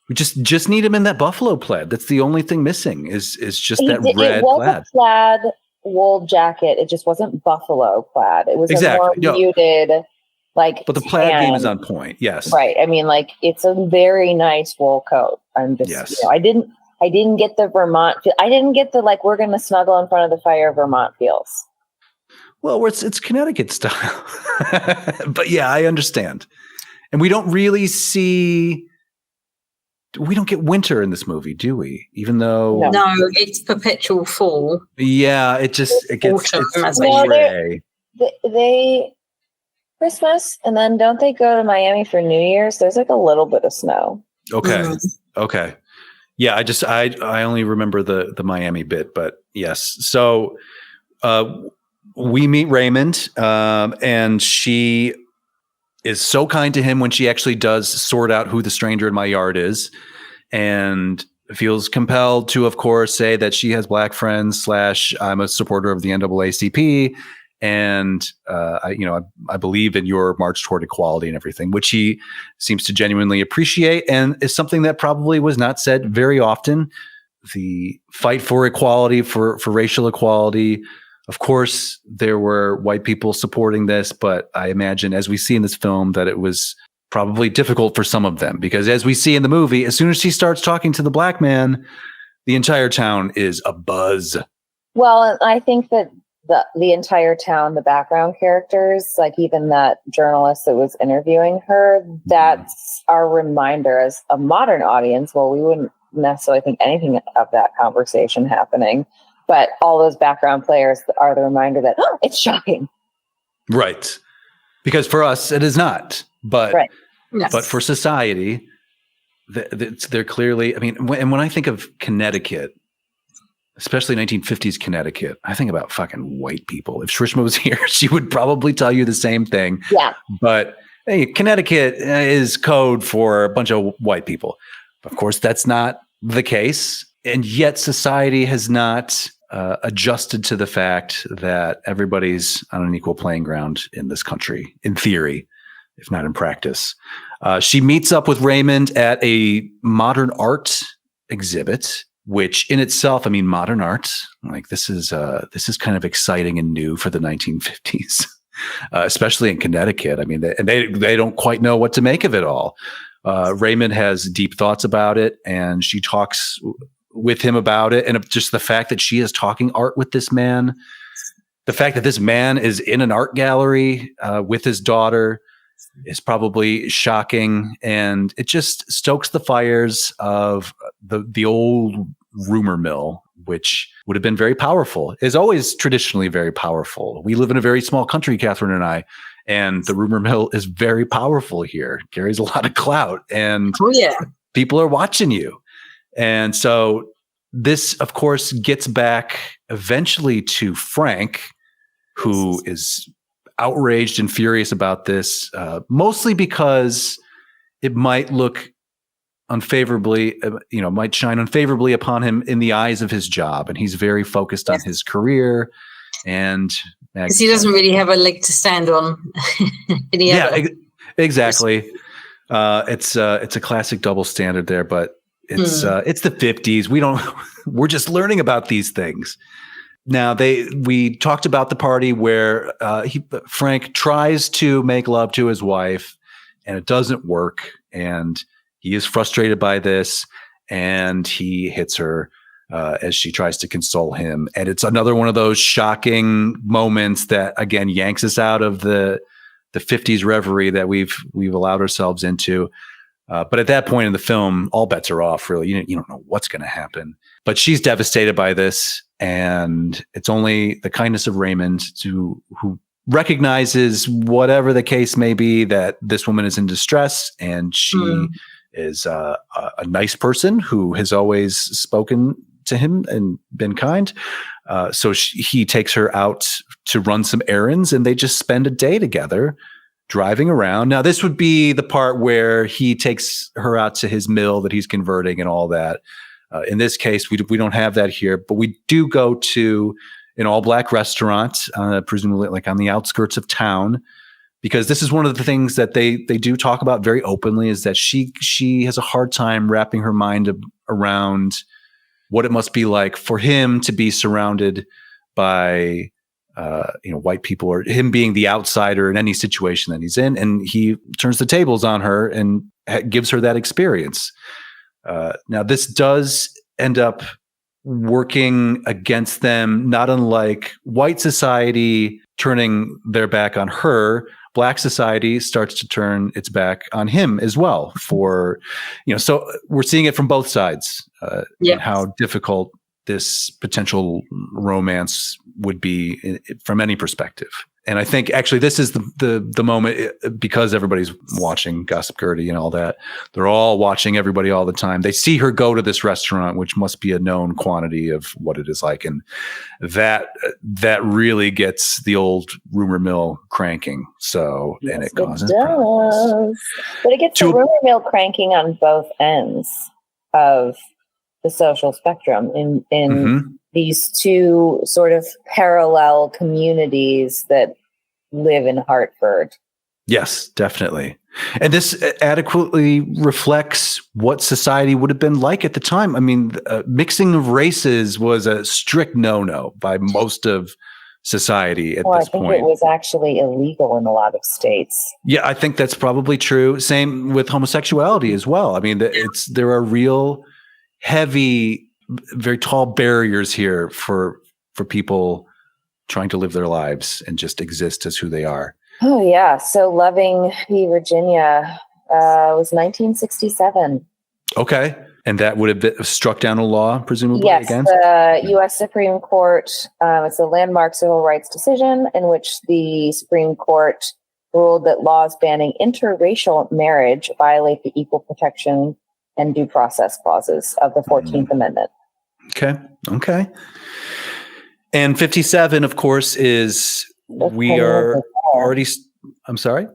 We just need him in that buffalo plaid. That's the only thing missing is just that red it was plaid. A plaid wool jacket. It just wasn't buffalo plaid. It was a more muted, like. But the plaid game is on point. Yes. Right. I mean, like, it's a very nice wool coat. I'm just, I didn't get the Vermont. I didn't get the we're going to snuggle in front of the fire Vermont feels. Well, it's Connecticut style, but yeah, I understand. And we don't really see. We don't get winter in this movie, do we? Even though no, it's perpetual fall. Yeah, it gets gray. They Christmas, and then don't they go to Miami for New Year's? There's a little bit of snow. Okay, okay, yeah. I only remember the Miami bit, but yes. So we meet Raymond, and she is so kind to him when she actually does sort out who the stranger in my yard is, and feels compelled to, of course, say that she has black friends / I'm a supporter of the NAACP. And, I believe in your march toward equality and everything, which he seems to genuinely appreciate and is something that probably was not said very often. The fight for equality, for racial equality. Of course, there were white people supporting this, but I imagine, as we see in this film, that it was probably difficult for some of them, because as we see in the movie, as soon as she starts talking to the black man, the entire town is abuzz. Well, I think that the entire town, the background characters, like even that journalist that was interviewing her, that's our reminder as a modern audience. Well, we wouldn't necessarily think anything of that conversation happening, but all those background players are the reminder that, it's shocking. Right. Because for us, it is not. But right. Yes. But for society, they're clearly, when I think of Connecticut, especially 1950s Connecticut, I think about fucking white people. If Shrishma was here, she would probably tell you the same thing. Yeah. But hey, Connecticut is code for a bunch of white people. Of course, that's not the case. And yet society has not adjusted to the fact that everybody's on an equal playing ground in this country, in theory, if not in practice. She meets up with Raymond at a modern art exhibit, which in itself, modern art, like this is kind of exciting and new for the 1950s, especially in Connecticut. They don't quite know what to make of it all. Raymond has deep thoughts about it, and she talks with him about it. And just the fact that she is talking art with this man, the fact that this man is in an art gallery with his daughter is probably shocking. And it just stokes the fires of the old rumor mill, which would have been very powerful, is always traditionally very powerful. We live in a very small country, Catherine and I, and the rumor mill is very powerful here, carries a lot of clout, and people are watching you. And so this, of course, gets back eventually to Frank, who is outraged and furious about this, mostly because it might look unfavorably, might shine unfavorably upon him in the eyes of his job. And he's very focused on his career, and because he doesn't really have a leg to stand on. Exactly. It's a classic double standard there, but it's the 50s. We're just learning about these things. Now we talked about the party where Frank tries to make love to his wife and it doesn't work. And he is frustrated by this, and he hits her as she tries to console him. And it's another one of those shocking moments that, again, yanks us out of the 50s reverie that we've allowed ourselves into. But at that point in the film, all bets are off, really. You don't know what's going to happen. But she's devastated by this, and it's only the kindness of Raymond who recognizes, whatever the case may be, that this woman is in distress, and she is a nice person who has always spoken to him and been kind. So he takes her out to run some errands, and they just spend a day together driving around. Now, this would be the part where he takes her out to his mill that he's converting and all that. In this case, we don't have that here, but we do go to an all-black restaurant, presumably like on the outskirts of town, because this is one of the things that they do talk about very openly, is that she has a hard time wrapping her mind around what it must be like for him to be surrounded by white people, or him being the outsider in any situation that he's in. And he turns the tables on her and gives her that experience. Now, this does end up working against them, not unlike white society turning their back on her. Black society starts to turn its back on him as well. So we're seeing it from both sides, and how difficult this potential romance would be from any perspective. And I think actually this is the moment, because everybody's watching Gossip Gertie and all that. They're all watching everybody all the time. They see her go to this restaurant, which must be a known quantity of what it is like. And that really gets the old rumor mill cranking. So, yes, and it causes problems. But it gets the rumor mill cranking on both ends of the social spectrum in these two sort of parallel communities that live in Hartford. Yes, definitely. And this adequately reflects what society would have been like at the time. I mean, mixing of races was a strict no-no by most of society at this point. I think it was actually illegal in a lot of states. Yeah, I think that's probably true. Same with homosexuality as well. I mean, there are real heavy, very tall barriers here for people trying to live their lives and just exist as who they are. Oh yeah. So Loving v. Virginia was 1967. Okay. And that would have been struck down a law, presumably, yes, against? The U.S. Supreme Court, it's a landmark civil rights decision in which the Supreme Court ruled that laws banning interracial marriage violate the equal protection and due process clauses of the 14th Amendment. Okay. And 57, of course, is we are already. I'm sorry?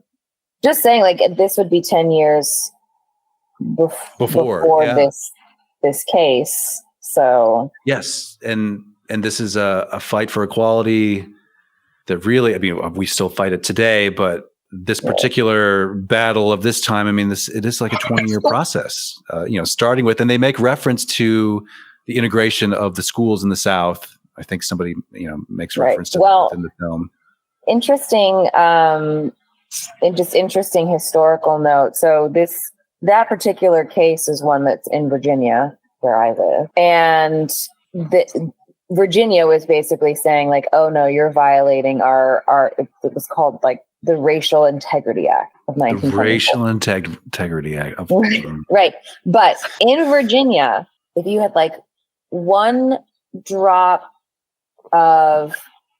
Just saying, like, this would be 10 years before this case. So yes, and this is a fight for equality that really, I mean, we still fight it today, but this particular battle of this time, I mean, it is like a 20-year process, starting with, and they make reference to the integration of the schools in the South. I think somebody, makes reference to that in the film. Interesting, interesting historical note. So that particular case is one that's in Virginia, where I live, and Virginia was basically saying, like, oh no, you're violating our. It was called like the Racial Integrity Act of 1924. The Racial Integrity Act of right. But in Virginia, if you had like one drop of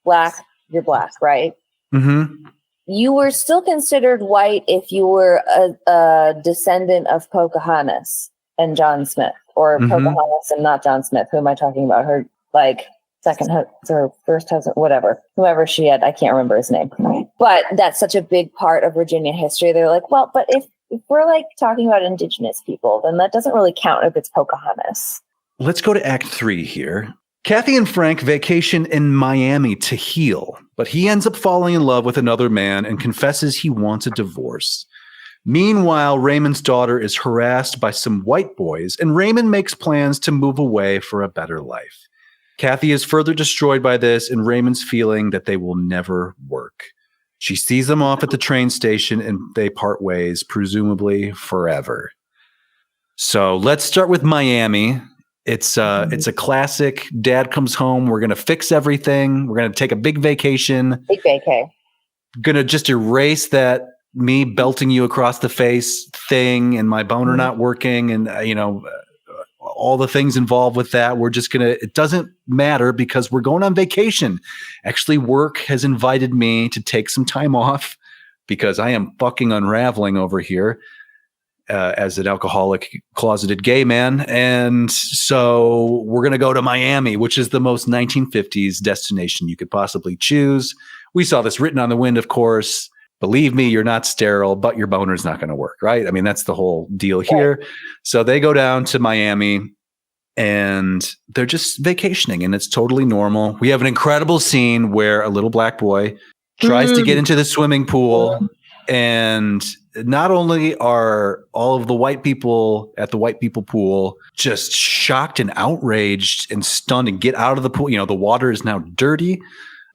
black, you're black, right? Mm-hmm. You were still considered white if you were a descendant of Pocahontas and John Smith, or Pocahontas and not John Smith. Who am I talking about? Her like second or first husband, whatever, whoever she had, I can't remember his name. But that's such a big part of Virginia history. They're like, well, but if we're like talking about indigenous people, then that doesn't really count if it's Pocahontas. Let's go to Act 3 here. Kathy and Frank vacation in Miami to heal, but he ends up falling in love with another man and confesses he wants a divorce. Meanwhile, Raymond's daughter is harassed by some white boys, and Raymond makes plans to move away for a better life. Kathy is further destroyed by this, and Raymond's feeling that they will never work. She sees them off at the train station, and they part ways, presumably forever. So let's start with Miami. It's a classic. Dad comes home. We're going to fix everything. We're going to take a big vacation. Big vacay. Going to just erase that me belting you across the face thing and my boner not working and, all the things involved with that. We're just it doesn't matter because we're going on vacation. Actually, work has invited me to take some time off because I am fucking unraveling over here. As an alcoholic, closeted gay man. And so we're going to go to Miami, which is the most 1950s destination you could possibly choose. We saw this written on the wind, of course. Believe me, you're not sterile, but your boner's not going to work, right? I mean, that's the whole deal here. Right. So they go down to Miami and they're just vacationing and it's totally normal. We have an incredible scene where a little black boy tries to get into the swimming pool and not only are all of the white people at the white people pool just shocked and outraged and stunned and get out of the pool. The water is now dirty.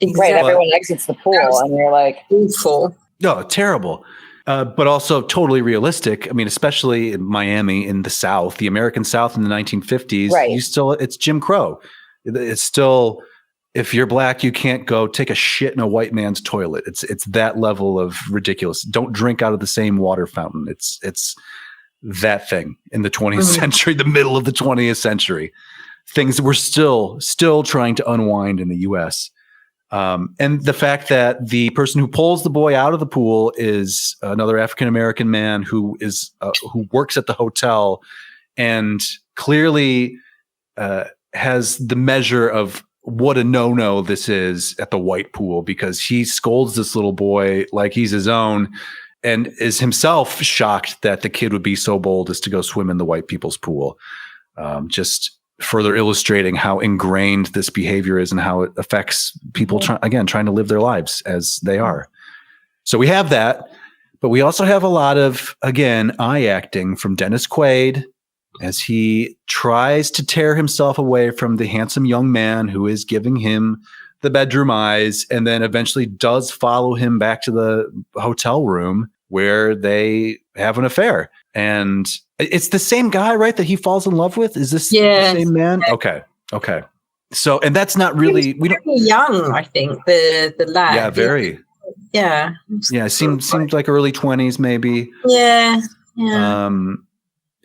Exactly. Right. Everyone exits the pool and you're like, awful. No, terrible. But also totally realistic. I mean, especially in Miami, in the South, the American South in the 1950s, right. It's Jim Crow. It's still, if you're black, you can't go take a shit in a white man's toilet. It's that level of ridiculous. Don't drink out of the same water fountain. It's that thing in the 20th century, the middle of the 20th century. Things that we're still trying to unwind in the U.S. And the fact that the person who pulls the boy out of the pool is another African-American man who works at the hotel and clearly has the measure of what a no-no this is at the white pool, because he scolds this little boy like he's his own and is himself shocked that the kid would be so bold as to go swim in the white people's pool. Just further illustrating how ingrained this behavior is and how it affects people trying to live their lives as they are. So we have that, but we also have a lot of, again, eye acting from Dennis Quaid as he tries to tear himself away from the handsome young man who is giving him the bedroom eyes, and then eventually does follow him back to the hotel room where they have an affair. And it's the same guy, right, that he falls in love with? Is this the same man? Okay. So, and that's not really, we don't young, I think, the lad. Yeah, very. Yeah. Yeah, it seems like early 20s maybe. Yeah.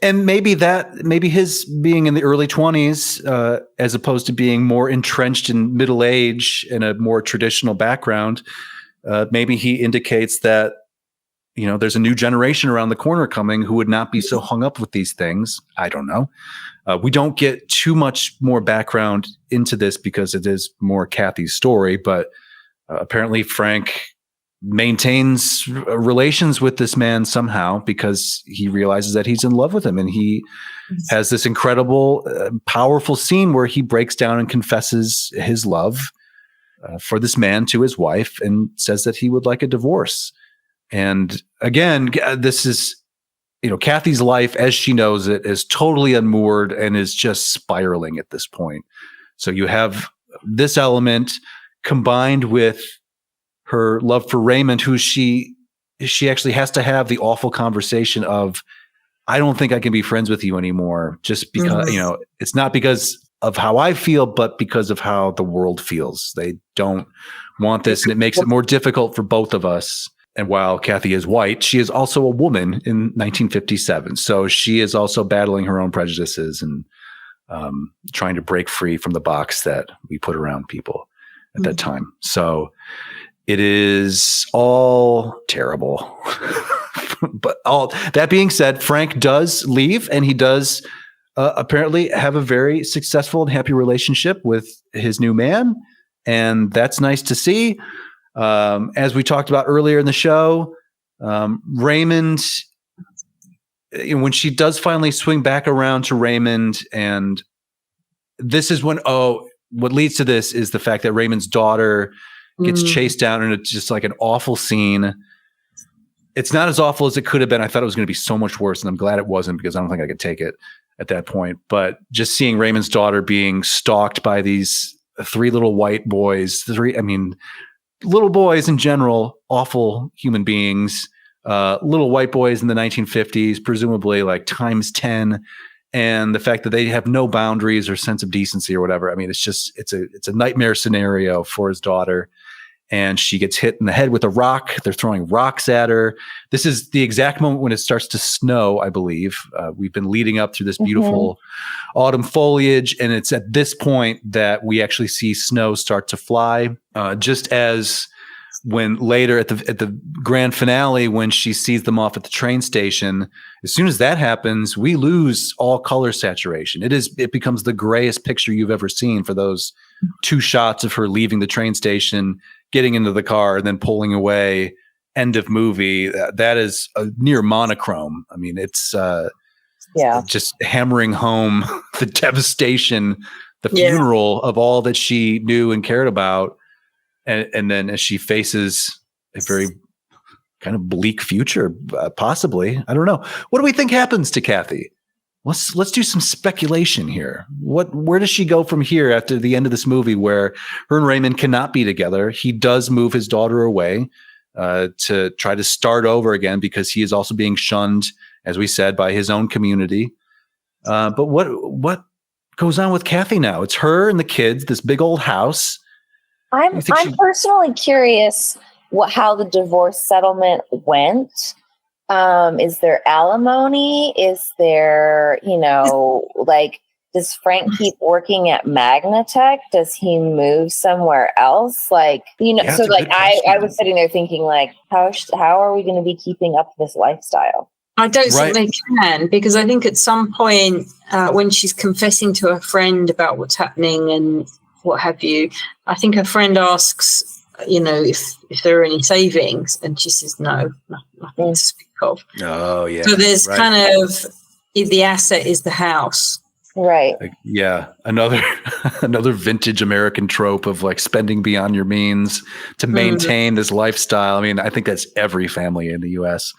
And maybe his being in the early 20s, as opposed to being more entrenched in middle age in a more traditional background, maybe he indicates that, there's a new generation around the corner coming who would not be so hung up with these things. I don't know. We don't get too much more background into this because it is more Kathy's story, but apparently Frank maintains relations with this man somehow because he realizes that he's in love with him, and he has this incredible, powerful scene where he breaks down and confesses his love for this man to his wife and says that he would like a divorce. And again, this is, Kathy's life as she knows it is totally unmoored and is just spiraling at this point. So you have this element combined with her love for Raymond, who she actually has to have the awful conversation of, I don't think I can be friends with you anymore, just because, it's not because of how I feel, but because of how the world feels. They don't want this, and it makes it more difficult for both of us. And while Kathy is white, she is also a woman in 1957. So she is also battling her own prejudices and trying to break free from the box that we put around people at that time. So it is all terrible. But all that being said, Frank does leave, and he does apparently have a very successful and happy relationship with his new man. And that's nice to see. As we talked about earlier in the show, Raymond, when she does finally swing back around to Raymond, and this is when, what leads to this is the fact that Raymond's daughter gets chased down, and it's just like an awful scene. It's not as awful as it could have been. I thought it was going to be so much worse, and I'm glad it wasn't, because I don't think I could take it at that point. But just seeing Raymond's daughter being stalked by these three little white boys, little boys in general, awful human beings, little white boys in the 1950s, presumably like times 10. And the fact that they have no boundaries or sense of decency or whatever. It's a nightmare scenario for his daughter. And she gets hit in the head with a rock. They're throwing rocks at her. This is the exact moment when it starts to snow, I believe. We've been leading up through this beautiful autumn foliage. And it's at this point that we actually see snow start to fly. Just as when later at the grand finale, when she sees them off at the train station, as soon as that happens, we lose all color saturation. It becomes the grayest picture you've ever seen for those two shots of her leaving the train station, getting into the car, and then pulling away. End of movie. That is a near monochrome. It's just hammering home the devastation, the funeral of all that she knew and cared about. And then as she faces a very kind of bleak future, possibly, I don't know. What do we think happens to Kathy? Let's do some speculation here. Where does she go from here after the end of this movie, where her and Raymond cannot be together? He does move his daughter away to try to start over again, because he is also being shunned, as we said, by his own community. But what goes on with Kathy now? It's her and the kids, this big old house. I'm personally curious how the divorce settlement went. Is there alimony? Is there, does Frank keep working at Magnatech? Does he move somewhere else? Like, Yeah, so it's a like good question. I was sitting there thinking like, how are we going to be keeping up this lifestyle? I don't think they can, because I think at some point when she's confessing to her friend about what's happening and what have you, I think her friend asks, if there are any savings, and she says no, nothing to speak of. Oh yeah. So there's kind of the asset is the house. Right. Yeah. Another vintage American trope of like spending beyond your means to maintain this lifestyle. I mean, I think that's every family in the US.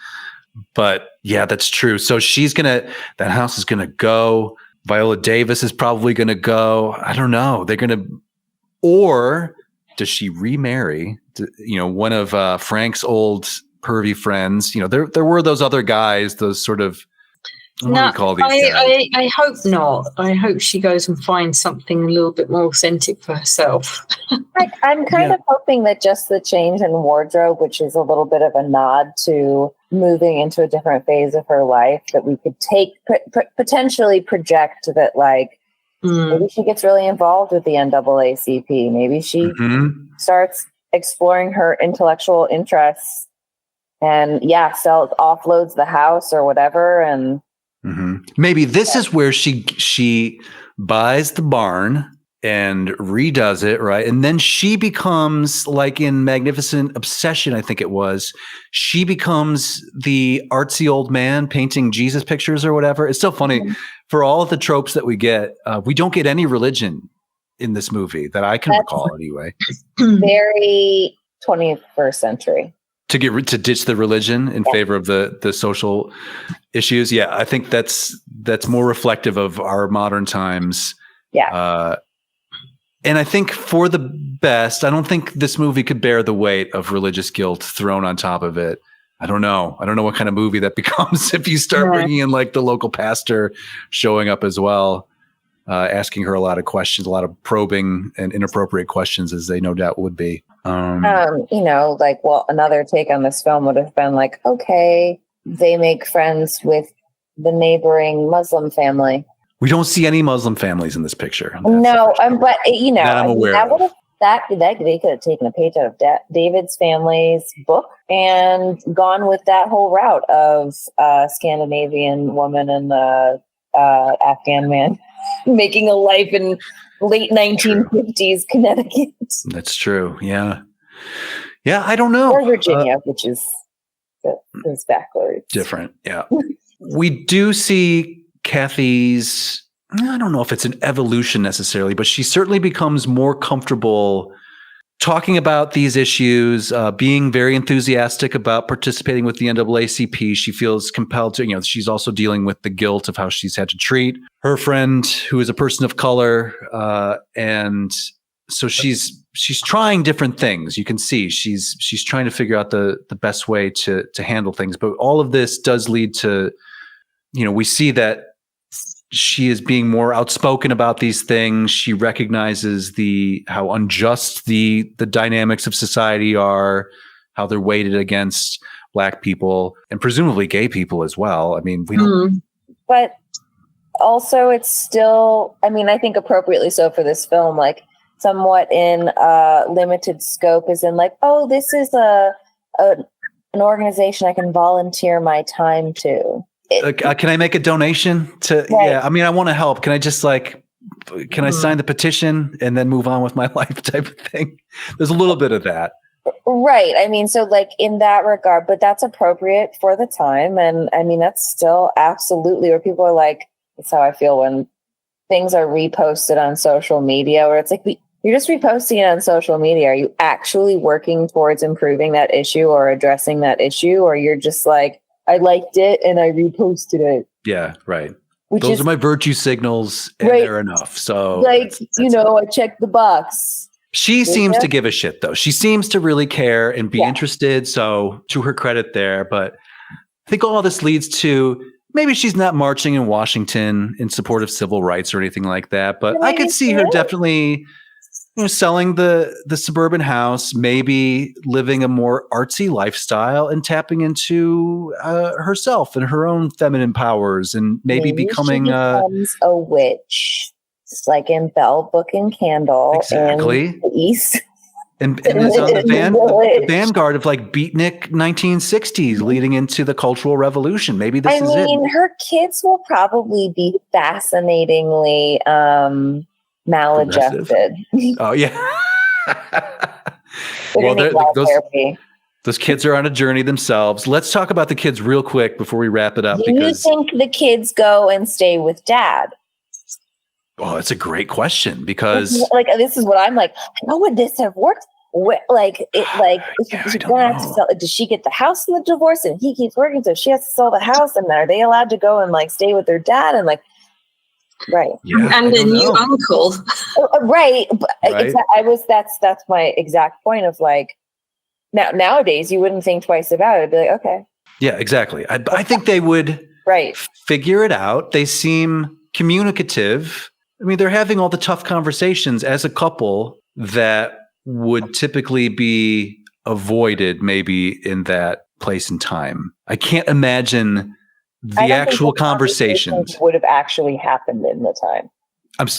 But yeah, that's true. So that house is gonna go. Viola Davis is probably gonna go. I don't know. Or does she remarry? One of Frank's old pervy friends. There were those other guys, those sort of. What do we call these guys? I hope not. I hope she goes and finds something a little bit more authentic for herself. I'm kind of hoping that just the change in wardrobe, which is a little bit of a nod to moving into a different phase of her life, that we could potentially project that, like, maybe she gets really involved with the NAACP. Maybe she starts exploring her intellectual interests and offloads the house or whatever. And maybe this is where she buys the barn and redoes it, right? And then she becomes, like in Magnificent Obsession, I think it was, she becomes the artsy old man painting Jesus pictures or whatever. It's so funny. For all of the tropes that we get, we don't get any religion in this movie that I can recall anyway. Very 21st century. To ditch the religion in favor of the social issues. Yeah, I think that's more reflective of our modern times. Yeah. And I think for the best, I don't think this movie could bear the weight of religious guilt thrown on top of it. I don't know what kind of movie that becomes if you start bringing in like the local pastor showing up as well, asking her a lot of questions, a lot of probing and inappropriate questions, as they no doubt would be. Another take on this film would have been like, okay, they make friends with the neighboring Muslim family. We don't see any Muslim families in this picture. No, but that I'm aware of. They could have taken a page out of David's family's book and gone with that whole route of Scandinavian woman and the Afghan man making a life in late 1950s Connecticut. That's true. Yeah. Yeah, I don't know. Or Virginia, which is backwards. Different. Yeah. We do see Kathy's, I don't know if it's an evolution necessarily, but she certainly becomes more comfortable talking about these issues, being very enthusiastic about participating with the NAACP. She feels compelled to, she's also dealing with the guilt of how she's had to treat her friend who is a person of color. And so she's trying different things. You can see she's trying to figure out the best way to handle things. But all of this does lead to, we see that she is being more outspoken about these things. She recognizes how unjust the dynamics of society are, how they're weighted against Black people and presumably gay people as well. I mean, we don't. But also, it's still, I think appropriately so for this film, like somewhat in limited scope, is in like, oh, this is an organization I can volunteer my time to. Can I make a donation to? Right. Yeah, I want to help. Can I just can I sign the petition and then move on with my life type of thing? There's a little bit of that. Right. So like in that regard, but that's appropriate for the time. And that's still absolutely where people are like, that's how I feel when things are reposted on social media, where it's like, you're just reposting it on social media. Are you actually working towards improving that issue or addressing that issue? Or you're just like, I liked it and I reposted it. Yeah, right. Those are my virtue signals and they're enough. So I checked the box. She seems to give a shit though. She seems to really care and be interested. So to her credit there, but I think all this leads to maybe she's not marching in Washington in support of civil rights or anything like that, but I could see her definitely selling the suburban house, maybe living a more artsy lifestyle and tapping into herself and her own feminine powers, and maybe becoming she becomes a witch. It's like in Bell, Book, and Candle. Exactly. In the East. And is on the vanguard of like beatnik 1960s leading into the Cultural Revolution. Maybe this is it. Her kids will probably be fascinatingly maladjusted. Oh, yeah. Those kids are on a journey themselves. Let's talk about the kids real quick before we wrap it up. Do you think the kids go and stay with dad? Oh, that's a great question, because like this is what I'm like. How would this have worked? She's gonna have to sell. Does she get the house in the divorce, and he keeps working, so she has to sell the house? And are they allowed to go and like stay with their dad? And like, right? Yeah, and the new uncle, right? Right. That's my exact point of like. Nowadays, you wouldn't think twice about it. It'd be like, okay. Yeah, exactly. I think they would figure it out. They seem communicative. I mean, they're having all the tough conversations as a couple that would typically be avoided maybe in that place and time. I can't imagine the actual conversations would have actually happened in the time.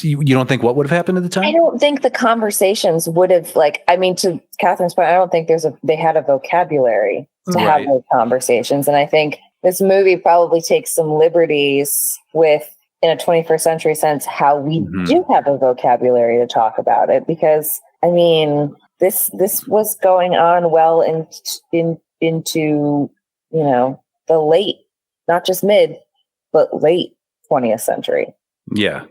You don't think what would have happened at the time? I don't think the conversations would have to Catherine's point, I don't think they had a vocabulary to have those conversations. And I think this movie probably takes some liberties with, in a 21st century sense, how we do have a vocabulary to talk about it. Because I mean, this was going on well into the late, not just mid, but late 20th century. Yeah.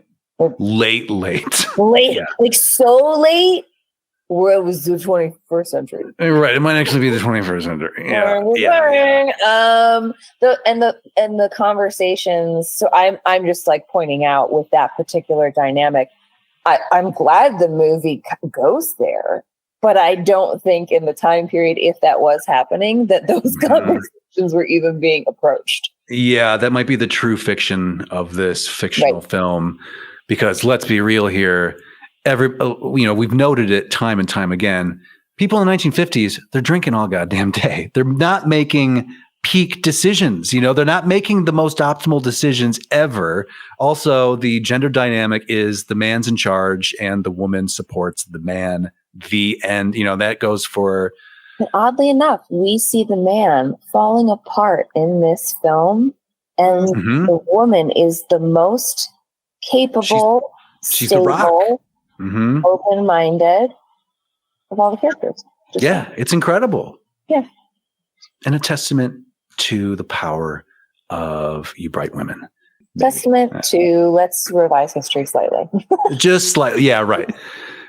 Late. Yeah. Like so late where it was the 21st century. Right. It might actually be the 21st century. Yeah. The conversations. So I'm just like pointing out with that particular dynamic. I'm glad the movie goes there, but I don't think in the time period, if that was happening, that those conversations were even being approached. Yeah, that might be the true fiction of this fictional film. Because let's be real here, we've noted it time and time again. People in the 1950s, they're drinking all goddamn day. They're not making peak decisions. They're not making the most optimal decisions ever. Also, the gender dynamic is the man's in charge and the woman supports the man. The end. That goes for. And oddly enough, we see the man falling apart in this film, and the woman is the most capable, she's stable, open-minded of all the characters. It's incredible. Yeah. And a testament to the power of you bright women. Testament to let's revise history slightly. Just slightly. Yeah, right.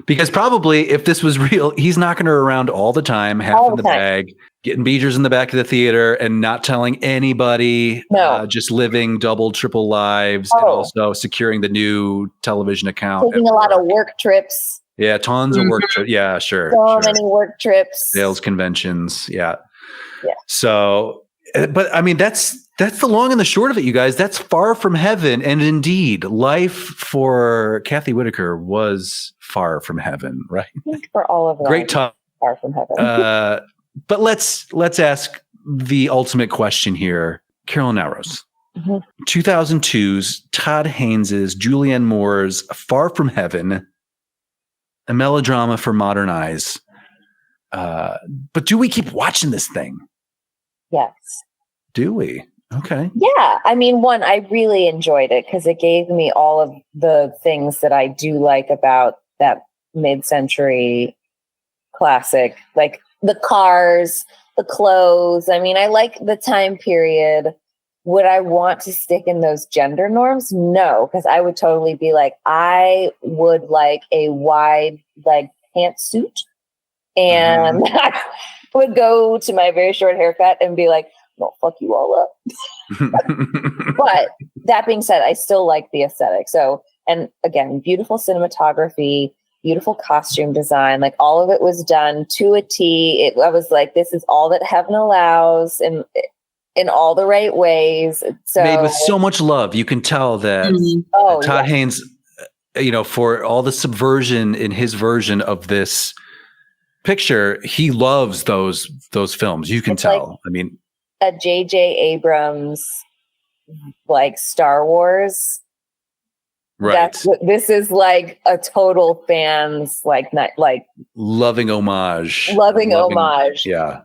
Because probably if this was real, he's knocking her around all the time, half in the bag, getting beejers in the back of the theater and not telling anybody, just living double, triple lives, and also securing the new television account. Taking a lot of work trips. Yeah, tons of work trips. Yeah, sure. Many work trips. Sales conventions. Yeah. So, but I mean, that's the long and the short of it, you guys. That's far from heaven. And indeed, life for Kathy Whitaker was far from heaven, right? I think for all of us. Great talk. Far from heaven. But let's ask the ultimate question here. Carolyn Naoroz. 2002's Todd Haynes' Julianne Moore's Far From Heaven, a melodrama for modern eyes. But do we keep watching this thing? Yes. Do we? Okay. Yeah. I mean, one, I really enjoyed it because it gave me all of the things that I do like about that mid-century classic, like the cars, the clothes. I mean, I like the time period. Would I want to stick in those gender norms? No, because I would totally be like, I would like a wide leg pantsuit, and I would go to my very short haircut and be like, "No, fuck you all up." But that being said, I still like the aesthetic. So, and again, beautiful cinematography, beautiful costume design, like all of it was done to a T. I was like, this is all that heaven allows, and in all the right ways. So made with so much love. You can tell that Todd Haynes for all the subversion in his version of this picture, he loves those films. You can tell. Like I mean, a J.J. Abrams, like Star Wars. right. This is like a total fans like loving homage. Homage. Yeah.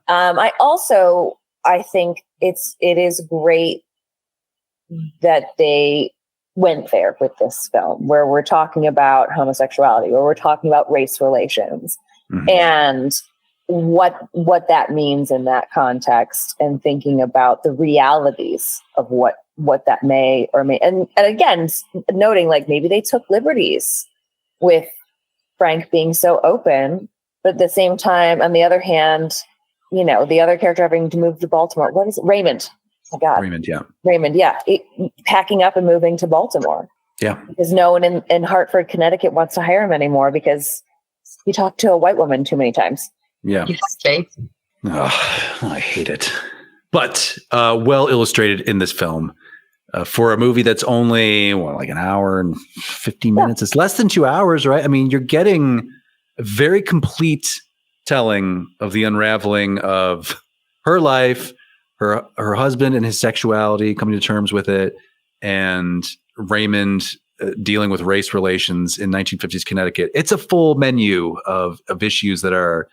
I think it is great that they went there with this film, where we're talking about homosexuality, where we're talking about race relations, and what that means in that context, and thinking about the realities of what that may or may, and again, noting like maybe they took liberties with Frank being so open, but at the same time, on the other hand, the other character having to move to Baltimore. What is it? Raymond. Oh my God. Raymond. Yeah. Packing up and moving to Baltimore. Yeah. Because no one in Hartford, Connecticut wants to hire him anymore because he talked to a white woman too many times. Yeah. Exactly. Oh, I hate it. But well illustrated in this film. For a movie that's only like an hour and 15 minutes. It's less than 2 hours, right? I mean, you're getting a very complete telling of the unraveling of her life, her husband and his sexuality, coming to terms with it, and Raymond dealing with race relations in 1950s Connecticut. It's a full menu of issues that are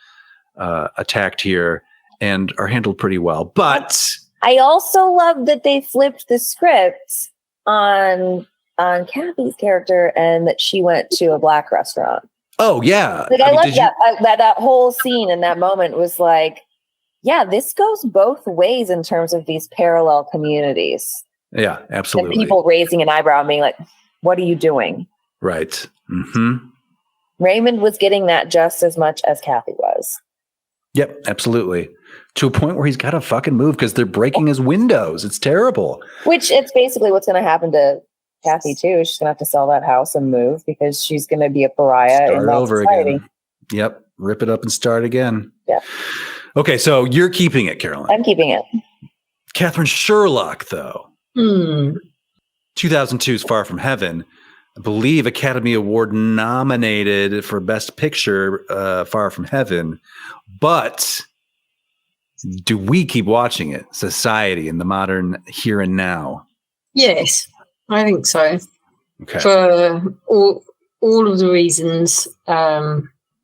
attacked here and are handled pretty well. But I also love that they flipped the script on Kathy's character, and that she went to a black restaurant. Oh yeah, I love that. That whole scene in that moment was like, yeah, this goes both ways in terms of these parallel communities. Yeah, absolutely. And people raising an eyebrow and being like, "What are you doing?" Right. Mm-hmm. Raymond was getting that just as much as Kathy was. Yep, absolutely. To a point where he's got to fucking move because they're breaking his windows. It's terrible. Which it's basically what's going to happen to Kathy too. She's going to have to sell that house and move because she's going to be a pariah in that society. Again. Yep. Rip it up and start again. Yeah. Okay, so you're keeping it, Carolyn. I'm keeping it. Katherine Sherlock, though. 2002's Far From Heaven. I believe Academy Award nominated for Best Picture, Far From Heaven. But do we keep watching it? Society in the modern here and now. Yes, I think so. Okay. For all of the reasons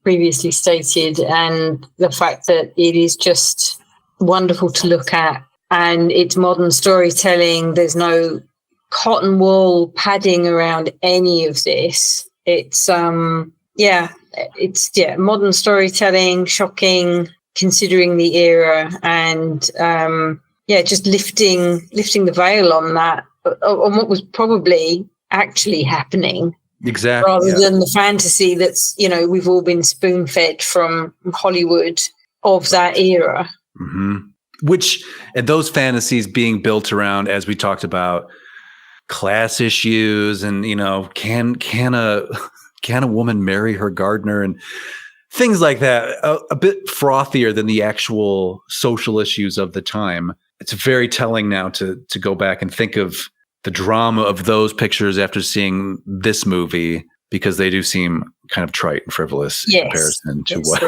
previously stated, and the fact that it is just wonderful to look at, and it's modern storytelling. There's no cotton wool padding around any of this. It's modern storytelling, shocking, considering the era, and just lifting the veil on that, on what was probably actually happening. Exactly. Rather than the fantasy that's, we've all been spoon-fed from Hollywood of that era. Mm-hmm. And those fantasies being built around, as we talked about, class issues and, can a woman marry her gardener and things like that, a bit frothier than the actual social issues of the time. It's very telling now to go back and think of the drama of those pictures after seeing this movie, because they do seem kind of trite and frivolous in comparison to what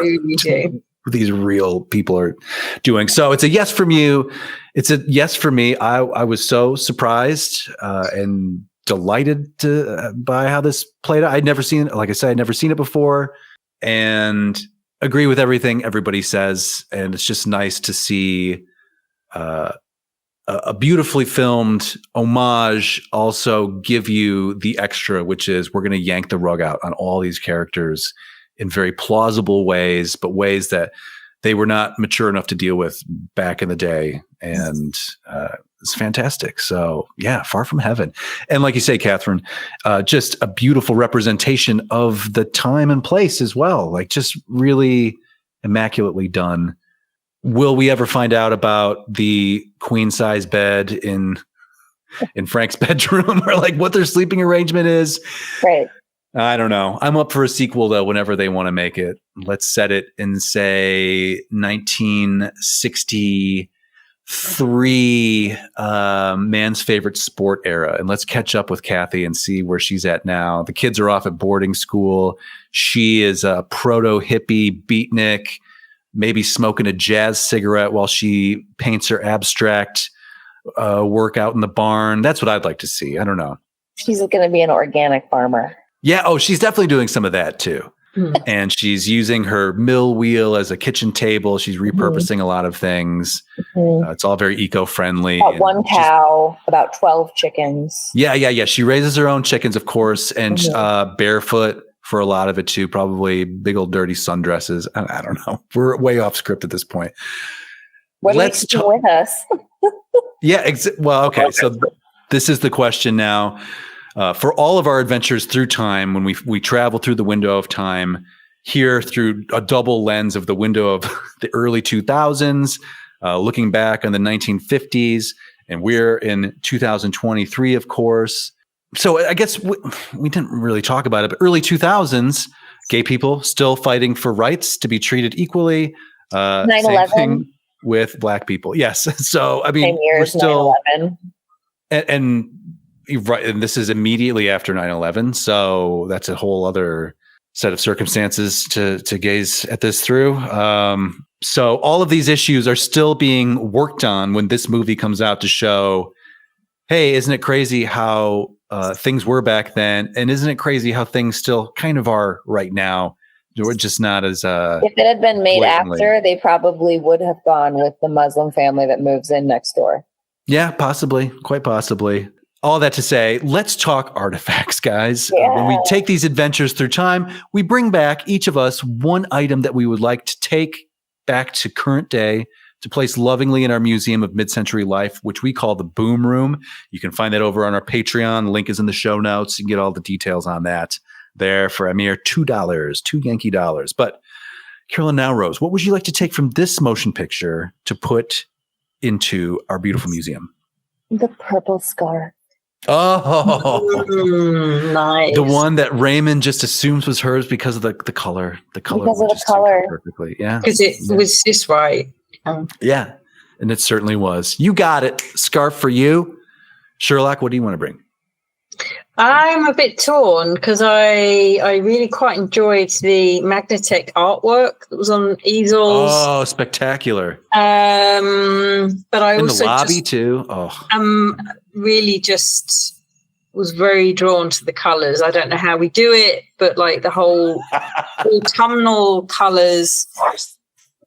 these real people are doing. So it's a yes from you. It's a yes for me. I was so surprised and delighted by how this played out. I'd never seen it before, and agree with everything everybody says. And it's just nice to see a beautifully filmed homage also give you the extra, which is we're going to yank the rug out on all these characters in very plausible ways, but ways that they were not mature enough to deal with back in the day. And it's fantastic. So yeah, Far From Heaven. And like you say, Katherine, just a beautiful representation of the time and place as well. Like just really immaculately done. Will we ever find out about the queen size bed in Frank's bedroom, or like what their sleeping arrangement is? Right. I don't know. I'm up for a sequel though, whenever they want to make it. Let's set it in, say, 1965 3 man's favorite sport era, and let's catch up with Kathy and see where she's at now. The kids are off at boarding school. She is a proto hippie beatnik, maybe smoking a jazz cigarette while she paints her abstract work out in the barn. That's what I'd like to see. I don't know. She's going to be an organic farmer. Yeah. Oh, she's definitely doing some of that too. And she's using her mill wheel as a kitchen table. She's repurposing a lot of things. It's all very eco-friendly. About 1 cow, about 12 chickens. Yeah. She raises her own chickens, of course, and barefoot for a lot of it too. Probably big old dirty sundresses. I don't know. We're way off script at this point. Let's do with us. Yeah. Well, okay. So this is the question now. For all of our adventures through time, when we travel through the window of time, here through a double lens of the window of the early 2000s, looking back on the 1950s, and we're in 2023, of course. So I guess we didn't really talk about it, but early 2000s, gay people still fighting for rights to be treated equally. 9/11 with Black people. Yes. So, I mean, same year as 9/11. And right, and this is immediately after 9/11, so that's a whole other set of circumstances to gaze at this through. So all of these issues are still being worked on when this movie comes out to show, hey, isn't it crazy how things were back then, and isn't it crazy how things still kind of are right now? We're just not as if it had been made blatantly. after, they probably would have gone with the Muslim family that moves in next door. Yeah, possibly, quite possibly. All that to say, let's talk artifacts, guys. When we take these adventures through time, we bring back, each of us, one item that we would like to take back to current day to place lovingly in our museum of mid-century life, which we call the Boom Room. You can find that over on our Patreon. The link is in the show notes. You can get all the details on that there for a mere $2, $2 Yankee dollars. But Carolyn Naoroz, what would you like to take from this motion picture to put into our beautiful museum? The purple scarf. Oh, nice. The one that Raymond just assumes was hers because of the color. The color. Because of the color. Perfectly. Yeah. Because it was just right. Yeah. And it certainly was. You got it. Scarf for you. Sherlock, what do you want to bring? I'm a bit torn because I really quite enjoyed the Magnatech artwork that was on easels. Oh, spectacular. But I in also the lobby too. Oh. Really just was very drawn to the colors. I don't know how we do it, but like the whole autumnal colors.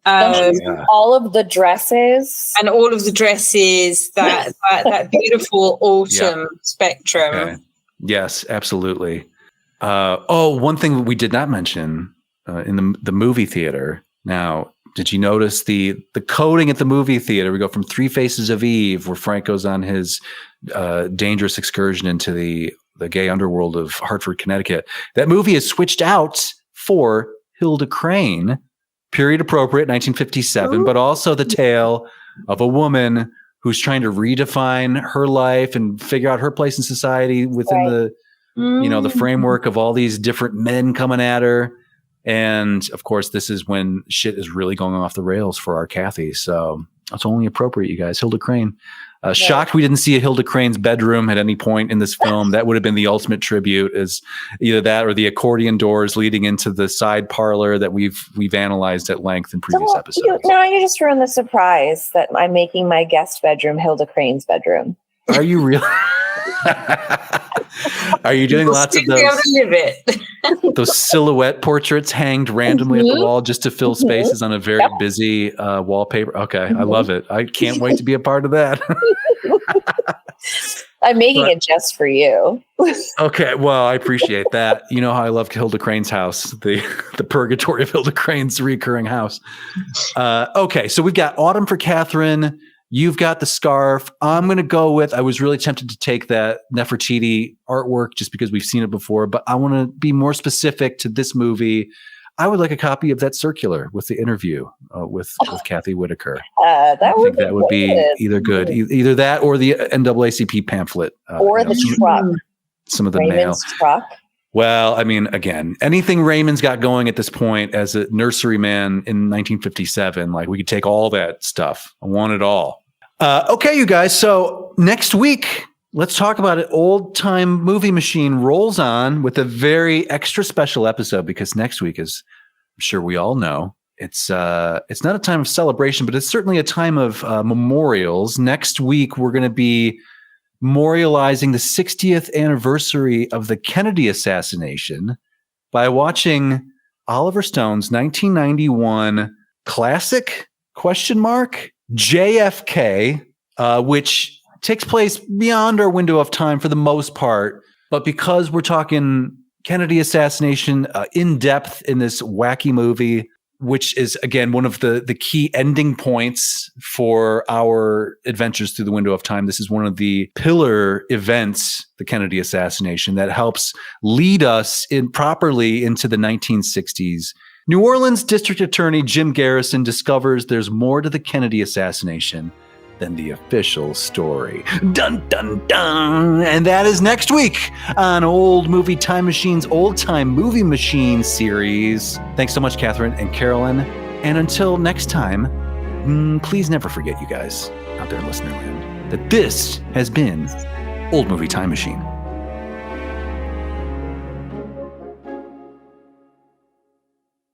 All of the dresses. And all of the dresses, that beautiful autumn spectrum. Okay. Yes, absolutely. One thing we did not mention in the movie theater. Now, did you notice the coding at the movie theater? We go from 3 Faces of Eve, where Frank goes on his dangerous excursion into the gay underworld of Hartford, Connecticut. That movie is switched out for Hilda Crane, period appropriate, 1957, but also the tale of a woman who's trying to redefine her life and figure out her place in society within the framework of all these different men coming at her. And of course, this is when shit is really going off the rails for our Kathy. So it's only appropriate, you guys. Hilda Crane. Shocked we didn't see a Hilda Crane's bedroom at any point in this film. That would have been the ultimate tribute, is either that or the accordion doors leading into the side parlor that we've analyzed at length in previous episodes. You just ruined the surprise that I'm making my guest bedroom Hilda Crane's bedroom. Are you really? Are you doing lots of those silhouette portraits hanged randomly at the wall just to fill spaces on a very busy wallpaper? Okay, I love it. I can't wait to be a part of that. I'm making it just for you. Okay, well, I appreciate that. You know how I love Hilda Crane's house, the purgatory of Hilda Crane's recurring house. Okay, so we've got autumn for Katherine. You've got the scarf. I'm going to go with, I was really tempted to take that Nefertiti artwork just because we've seen it before, but I want to be more specific to this movie. I would like a copy of that circular with the interview with Kathy Whitaker. That would be either good, either that or the NAACP pamphlet. Or the truck. Some of the Raymond's mail. Truck. Well, I mean, again, anything Raymond's got going at this point as a nursery man in 1957, like we could take all that stuff. I want it all. Okay, you guys. So next week, let's talk about it. Old Time Movie Machine rolls on with a very extra special episode because next week, as I'm sure we all know, it's not a time of celebration, but it's certainly a time of memorials. Next week, we're going to be memorializing the 60th anniversary of the Kennedy assassination by watching Oliver Stone's 1991 classic JFK, which takes place beyond our window of time for the most part. But because we're talking Kennedy assassination in depth in this wacky movie, which is, again, one of the key ending points for our adventures through the window of time. This is one of the pillar events, the Kennedy assassination, that helps lead us properly into the 1960s. New Orleans District Attorney Jim Garrison discovers there's more to the Kennedy assassination than the official story. Dun, dun, dun. And that is next week on Old Movie Time Machine's Old Time Movie Machine series. Thanks so much, Katherine and Carolyn. And until next time, please never forget, you guys out there in listener land, that this has been Old Movie Time Machine.